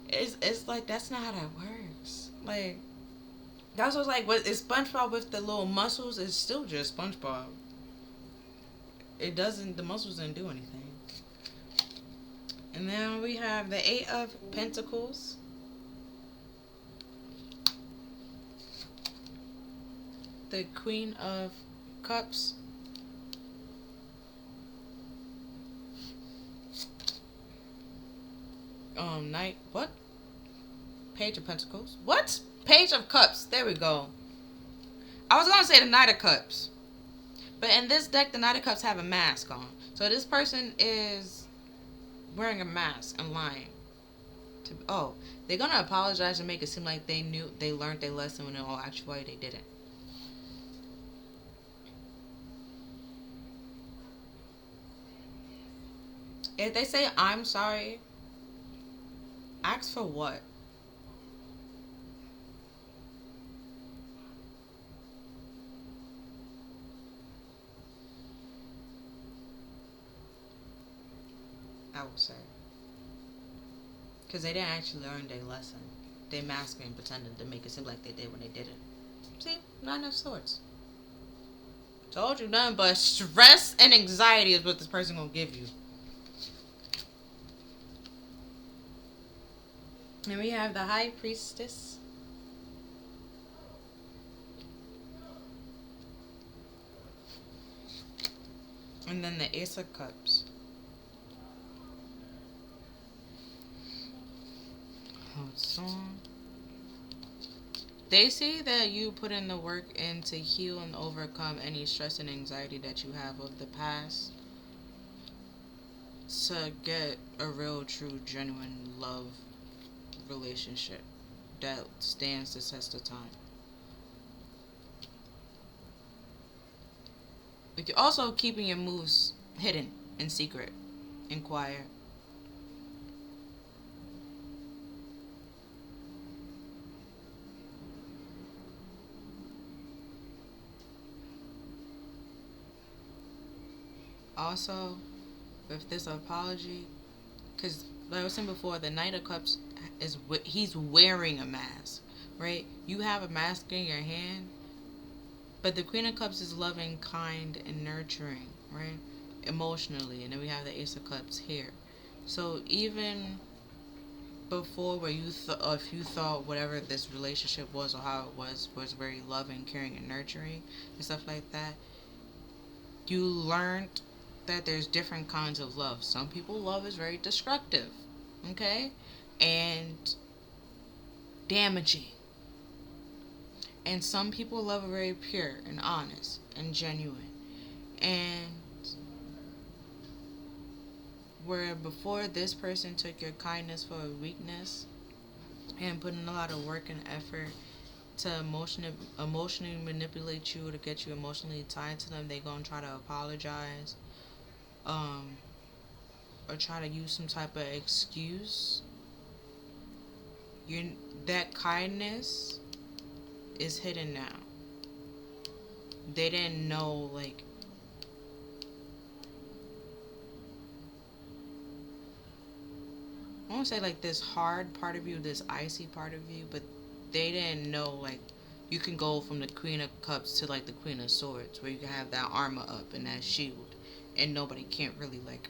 it's like, that's not how that works. Like, that's what's like, what is SpongeBob with the little muscles? It's still just SpongeBob. The muscles didn't do anything. And then we have the 8 of Pentacles. The Queen of Cups. What? Page of Pentacles. What? Page of Cups. There we go. I was going to say the Knight of Cups. But in this deck, the Knight of Cups have a mask on. So this person is wearing a mask and lying. They're going to apologize and make it seem like they learned their lesson when in all actuality they didn't. If they say, I'm sorry, ask for what? I would say. Because they didn't actually learn their lesson. They masked and pretended to make it seem like they did when they didn't. See? Nine of Swords. Told you nothing but stress and anxiety is what this person gonna give you. And we have the High Priestess. And then the Ace of Cups. Hold on. They say that you put in the work in to heal and overcome any stress and anxiety that you have of the past to get a real, true, genuine love relationship that stands the test of time. But you're also keeping your moves hidden and secret and quiet. Also, with this apology, because like I was saying before, the Knight of Cups he's wearing a mask, right? You have a mask in your hand, but the Queen of Cups is loving, kind, and nurturing, right? emotionally, and then we have the Ace of Cups here. So even before, where if you thought whatever this relationship was or how it was very loving, caring, and nurturing and stuff like that, you learned that there's different kinds of love. Some people love is very destructive, okay, and damaging, and some people love are very pure and honest and genuine. And where before this person took your kindness for a weakness and put in a lot of work and effort to emotionally manipulate you or to get you emotionally tied to them, they gonna try to apologize, um, or try to use some type of excuse. You That kindness is hidden now. They didn't know, like, I won't say like this hard part of you, this icy part of you, but they didn't know, like, you can go from the Queen of Cups to like the Queen of Swords, where you can have that armor up and that shield, and nobody can't really like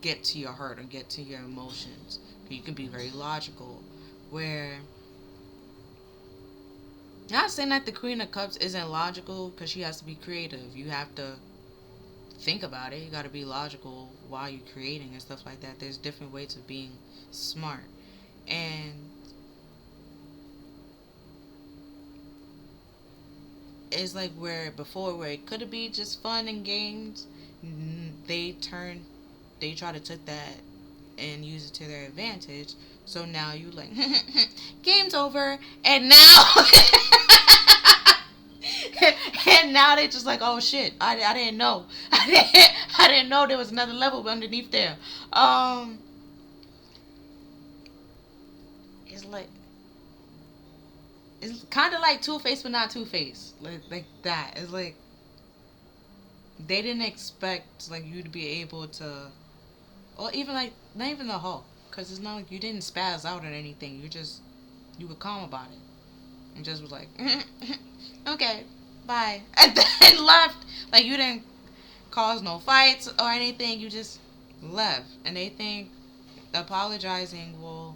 get to your heart or get to your emotions. You can be very logical, where not saying that the Queen of Cups isn't logical, because she has to be creative. You have to think about it. You got to be logical while you're creating and stuff like that. There's different ways of being smart. And it's like where before, where it could be just fun and games, they try to take that and use it to their advantage. So now you like, game's over, and now and now they just like, oh shit, I didn't know, I didn't know there was another level underneath there. Um, it's like it's kind of like Two Face, but not Two Face, like that. It's like they didn't expect like you to be able to, or even like not even the Hulk, because it's not like you didn't spaz out or anything. You were calm about it and just was like, okay, bye, and then left. Like you didn't cause no fights or anything. You just left, and they think apologizing will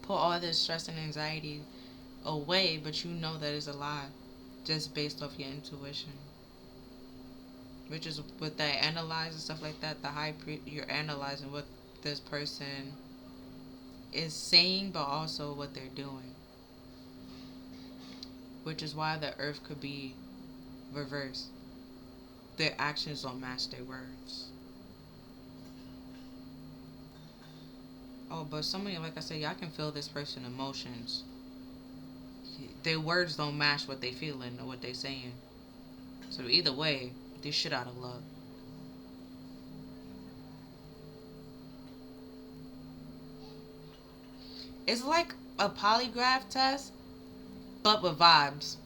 put all this stress and anxiety away, but you know that is a lie, just based off your intuition. Which is with that analyze and stuff like that. You're analyzing what this person is saying, but also what they're doing. Which is why the earth could be reversed. Their actions don't match their words. Oh, but some of you, like I said, y'all can feel this person's emotions. Their words don't match what they feeling or what they saying. So either way, this shit out of love. It's like a polygraph test, but with vibes.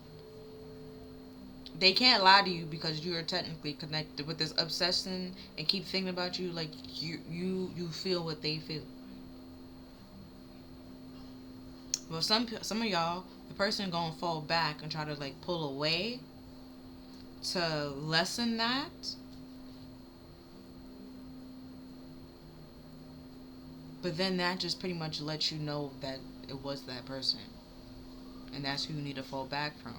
They can't lie to you because you are technically connected with this obsession and keep thinking about you, like you feel what they feel. Well, some of y'all, the person gonna fall back and try to like pull away to lessen that, but then that just pretty much lets you know that it was that person, and that's who you need to fall back from.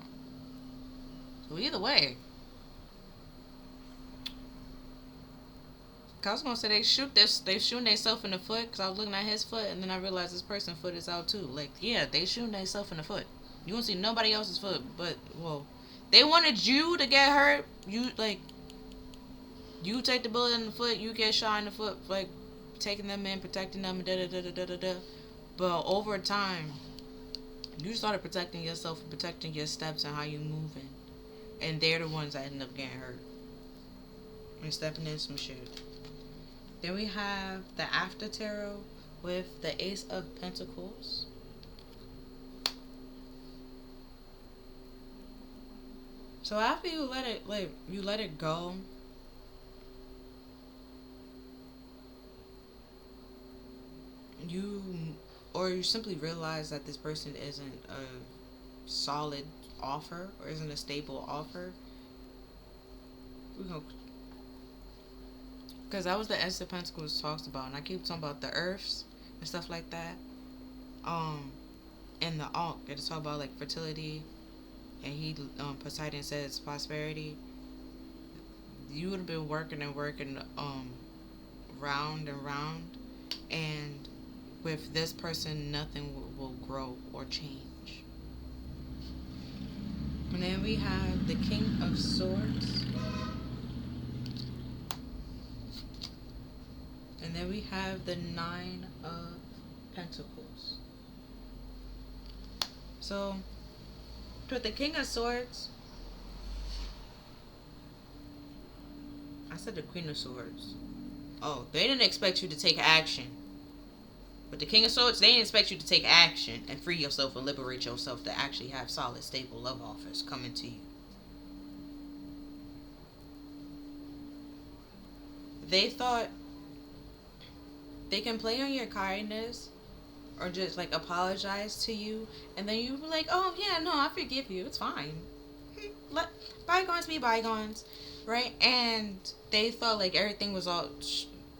So either way, I was gonna say they shooting themselves in the foot, because I was looking at his foot and then I realized this person's foot is out too. Like, yeah, they shooting themselves in the foot. You won't see nobody else's foot, but well, they wanted you to get hurt. You take the bullet in the foot, you get shot in the foot, like taking them in, protecting them, da da da da da da. But over time, you started protecting yourself, protecting your steps and how you moving, and they're the ones that end up getting hurt and stepping in some shit. Then we have the After Tarot with the Ace of Pentacles. So after you let it go, you you simply realize that this person isn't a solid offer or isn't a stable offer. we gonna, because that was the Ace of Pentacles talks about, and I keep talking about the Earths and stuff like that. And the Ankh, it talks about like fertility, and Poseidon says prosperity. You would have been working and working, round and round, and with this person, nothing will grow or change. And then we have the King of Swords. And then we have the Nine of Pentacles. So, with the King of Swords, I said the Queen of Swords. Oh, they didn't expect you to take action. With the King of Swords, they didn't expect you to take action and free yourself and liberate yourself to actually have solid, stable love offers coming to you. They thought they can play on your kindness or just like apologize to you, and then you were like, oh yeah, no, I forgive you, it's fine. Let bygones be bygones, right? And they thought like everything was all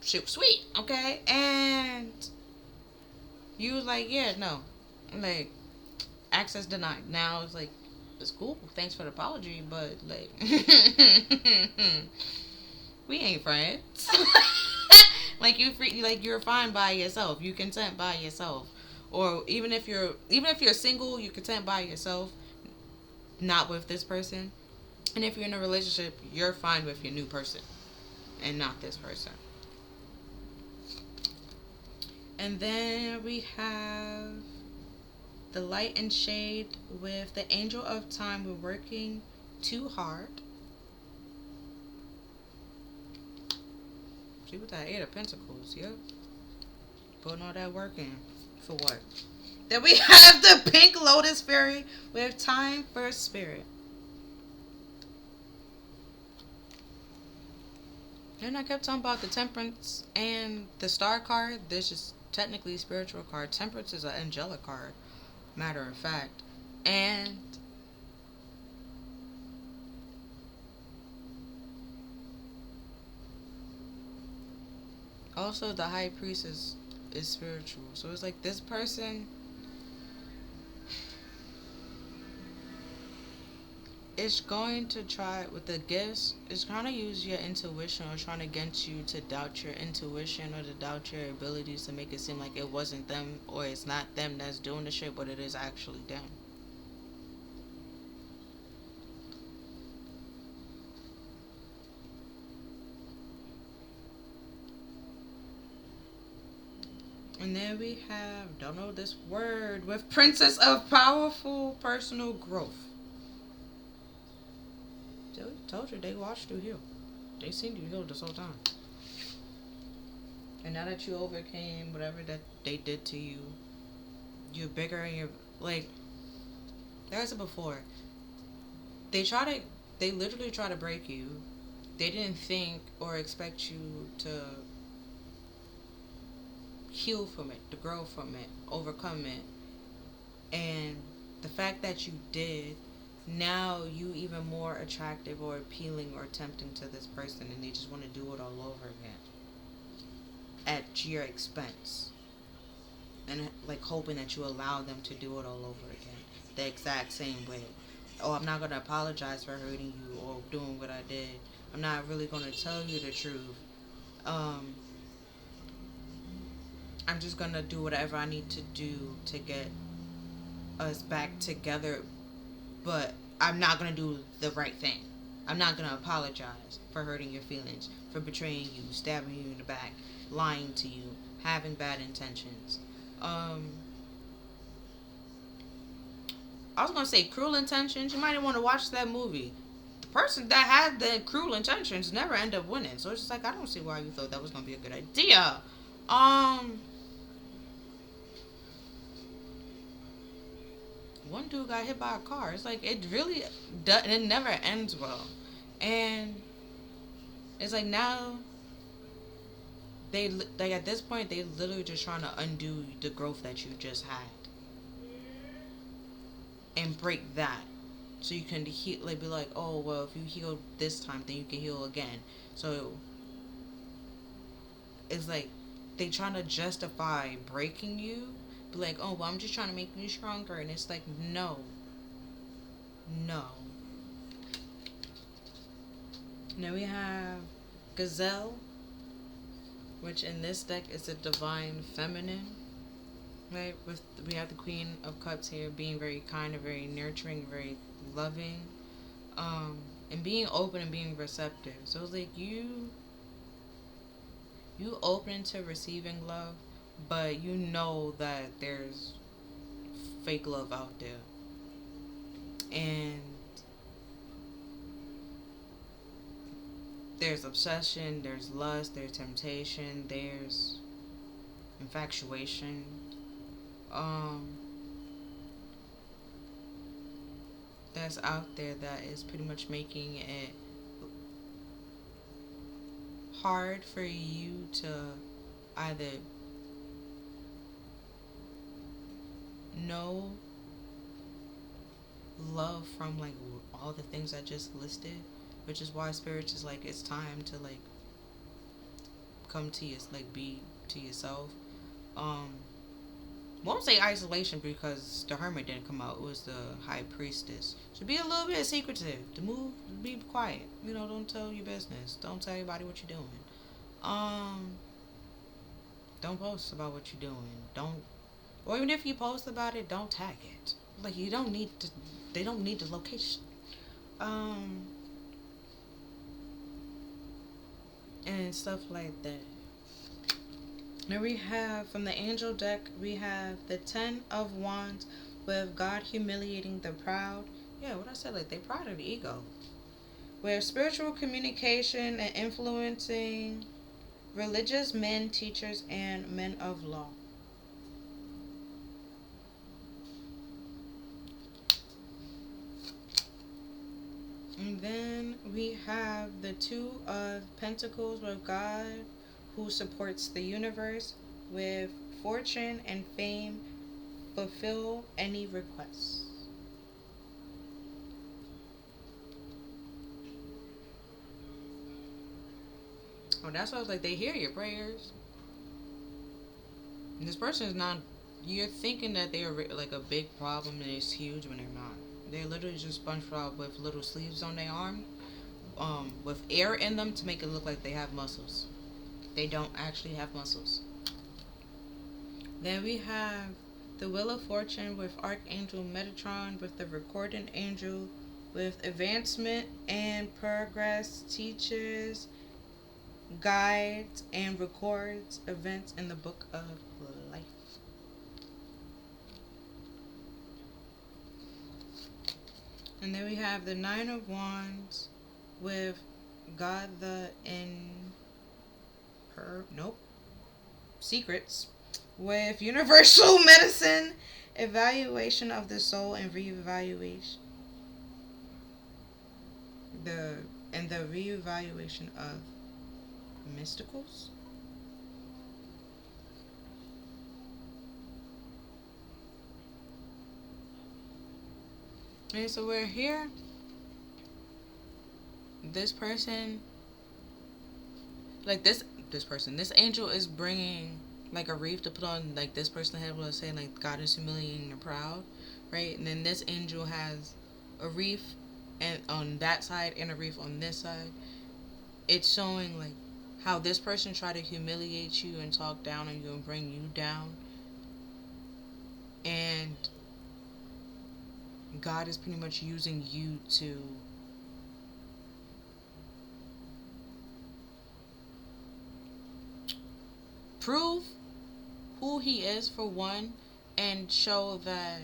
sweet, okay? And you was like, yeah, no, like, access denied. Now it's like, it's cool, thanks for the apology, but like, we ain't friends. Like you're fine by yourself. You content by yourself. Or even if you're single, you content by yourself, not with this person. And if you're in a relationship, you're fine with your new person and not this person. And then we have the light and shade with the Angel of Time. We're working too hard. See, with that Eight of Pentacles, yep. Putting all that work in. For what? Then we have the Pink Lotus Fairy with Time for Spirit. And I kept talking about the Temperance and the Star card. This is technically a spiritual card. Temperance is an angelic card, matter of fact. And also the High Priest is spiritual. So it's like this person is going to try with the gifts, is trying to use your intuition or trying to get you to doubt your intuition or to doubt your abilities to make it seem like it wasn't them or it's not them that's doing the shit, but it is actually them. And then we have, don't know this word, with Princess of Powerful Personal Growth. Told you, they watched you heal. They seen you heal this whole time. And now that you overcame whatever that they did to you, you're bigger and you're, like, there's a before. They literally try to break you. They didn't think or expect you to heal from it, to grow from it, overcome it. And the fact that you did, now you even more attractive or appealing or tempting to this person, and they just want to do it all over again at your expense, and like hoping that you allow them to do it all over again the exact same way. Oh, I'm not going to apologize for hurting you or doing what I did. I'm not really going to tell you the truth. I'm just going to do whatever I need to do to get us back together, but I'm not going to do the right thing. I'm not going to apologize for hurting your feelings, for betraying you, stabbing you in the back, lying to you, having bad intentions. I was going to say cruel intentions. You might want to watch that movie. The person that had the cruel intentions never ended up winning. So it's just like, I don't see why you thought that was going to be a good idea. One dude got hit by a car. It's like, it really it never ends well. And it's like, now they, like, at this point, they literally just trying to undo the growth that you just had and break that so you can heal, like be like, oh well, if you heal this time, then you can heal again. So it's like they trying to justify breaking you, be like, oh well, I'm just trying to make you stronger, and it's like, no, no. Now we have Gazelle, which in this deck is a divine feminine, right? With we have the Queen of Cups here, being very kind and very nurturing, very loving, um, and being open and being receptive. So it's like you open to receiving love, but you know that there's fake love out there, and there's obsession, there's lust, there's temptation, there's infatuation. Um, that's out there that is pretty much making it hard for you to either know love from like all the things I just listed, which is why spirits is like it's time to like come to you, like be to yourself. Um, won't say isolation because the hermit didn't come out. It was the high priestess. So be a little bit secretive. To move, be quiet. You know, don't tell your business. Don't tell anybody what you're doing. Um, don't post about what you're doing. Don't, or even if you post about it, don't tag it. Like you don't need to. They don't need the location. Um, and stuff like that. Now we have, from the angel deck, we have the Ten of Wands with God humiliating the proud. Yeah, what I said, like they proud of the ego. With spiritual communication and influencing religious men, teachers, and men of law. And then we have the Two of Pentacles with God who supports the universe with fortune and fame. Fulfill any requests. Oh, that's why I was like, they hear your prayers. And this person is not. You're thinking that they are like a big problem and it's huge when they're not. They're literally just SpongeBob with little sleeves on their arm, with air in them to make it look like they have muscles. They don't actually have muscles. Then we have the Wheel of Fortune with Archangel Metatron with the Recording Angel with advancement and progress, teaches, guides, and records events in the Book of Life. And then we have the Nine of Wands with God the Secrets with universal medicine, evaluation of the soul, and reevaluation the reevaluation of mysticals. And so we're here. This person, like this angel is bringing like a wreath to put on like this person head was saying like God is humiliating the proud, right? And then this angel has a wreath and on that side and a wreath on this side. It's showing like how this person tried to humiliate you and talk down on you and bring you down, and God is pretty much using you to prove who he is for one, and show that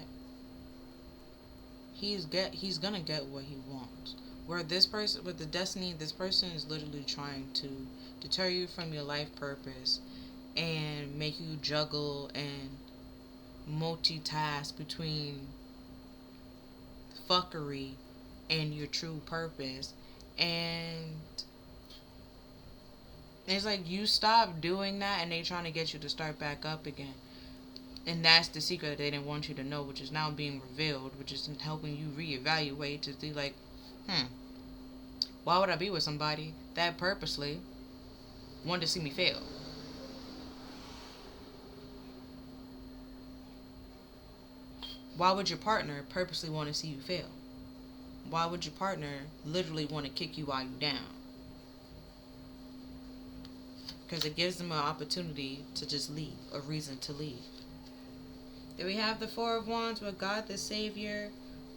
he's gonna get what he wants. Where this person with the destiny, this person is literally trying to deter you from your life purpose and make you juggle and multitask between fuckery and your true purpose. And it's like you stop doing that and they trying to get you to start back up again. And that's the secret that they didn't want you to know, which is now being revealed, which is helping you reevaluate to be like, why would I be with somebody that purposely wanted to see me fail? Why would your partner purposely want to see you fail? Why would your partner literally want to kick you while you're down? Because it gives them an opportunity to just leave, a reason to leave. Then we have the Four of Wands with God the Savior,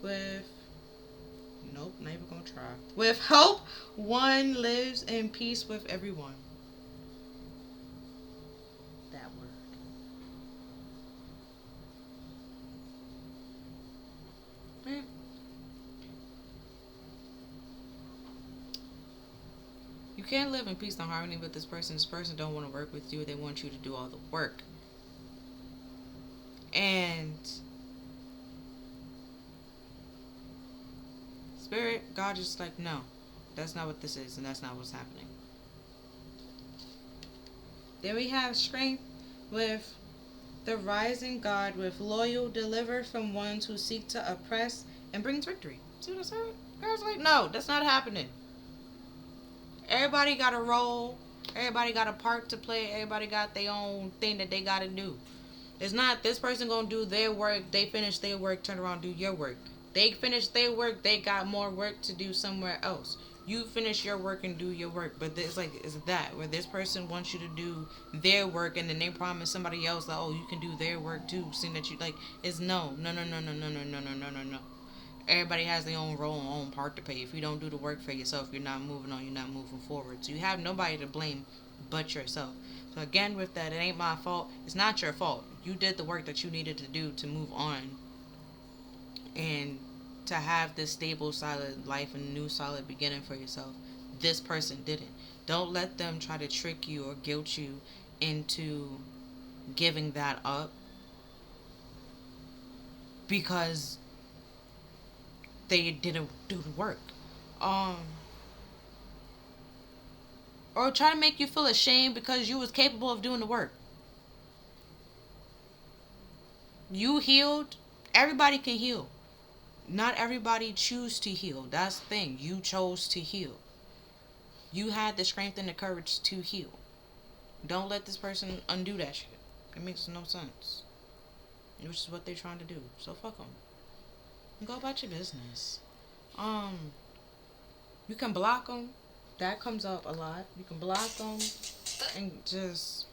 with... Nope, not even gonna try. With hope, one lives in peace with everyone. That word. Man. You can't live in peace and harmony with this person. This person don't want to work with you. They want you to do all the work. And Spirit, God is like, no, that's not what this is, and that's not what's happening. Then we have strength with the rising God, with loyal, deliver from ones who seek to oppress, and brings victory. See what I said? God's like, no, that's not happening. Everybody got a role. Everybody got a part to play. Everybody got their own thing that they got to do. It's not this person going to do their work. They finish their work, turn around, do your work. They finish their work. They got more work to do somewhere else. You finish your work and do your work. But it's like, it's that where this person wants you to do their work, and then they promise somebody else that, oh, you can do their work too, seeing that you like. It's no. Everybody has their own role and own part to play. If you don't do the work for yourself, you're not moving on, you're not moving forward. So you have nobody to blame but yourself. So again, with that, it ain't my fault. It's not your fault. You did the work that you needed to do to move on and to have this stable, solid life and new solid beginning for yourself. This person didn't. Don't let them try to trick you or guilt you into giving that up because they didn't do the work. Or try to make you feel ashamed because you was capable of doing the work. You healed. Everybody can heal. Not everybody choose to heal. That's the thing. You chose to heal. You had the strength and the courage to heal. Don't let this person undo that shit. It makes no sense. Which is what they're trying to do. So fuck them. Go about your business. You can block them. That comes up a lot. You can block them and just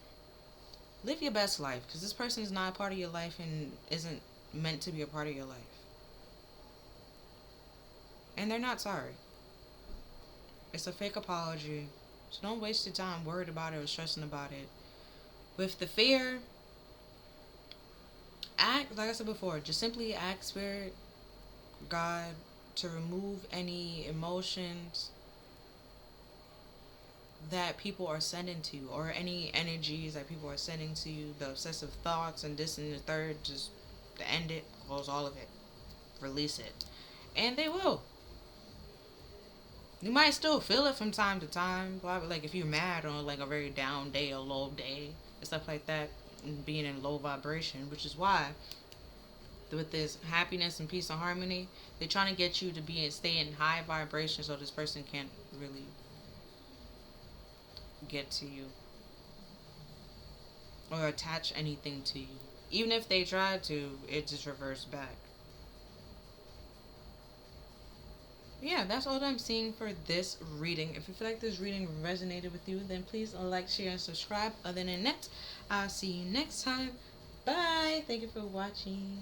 live your best life, because this person is not a part of your life and isn't meant to be a part of your life. And they're not sorry. It's a fake apology. So don't waste your time worried about it or stressing about it. With the fear, act, like I said before, just simply ask Spirit, God, to remove any emotions that people are sending to you, or any energies that people are sending to you, the obsessive thoughts and this and the third. Just to end it, close all of it, release it, and they will. You might still feel it from time to time, like if you're mad on like a very down day, a low day, and stuff like that, and being in low vibration, which is why with this happiness and peace and harmony, they're trying to get you to stay in high vibration so this person can't really get to you or attach anything to you. Even if they try to, it just reverts back. Yeah, that's all that I'm seeing for this reading. If you feel like this reading resonated with you, then please like, share, and subscribe. Other than that, I'll see you next time. Bye. Thank you for watching.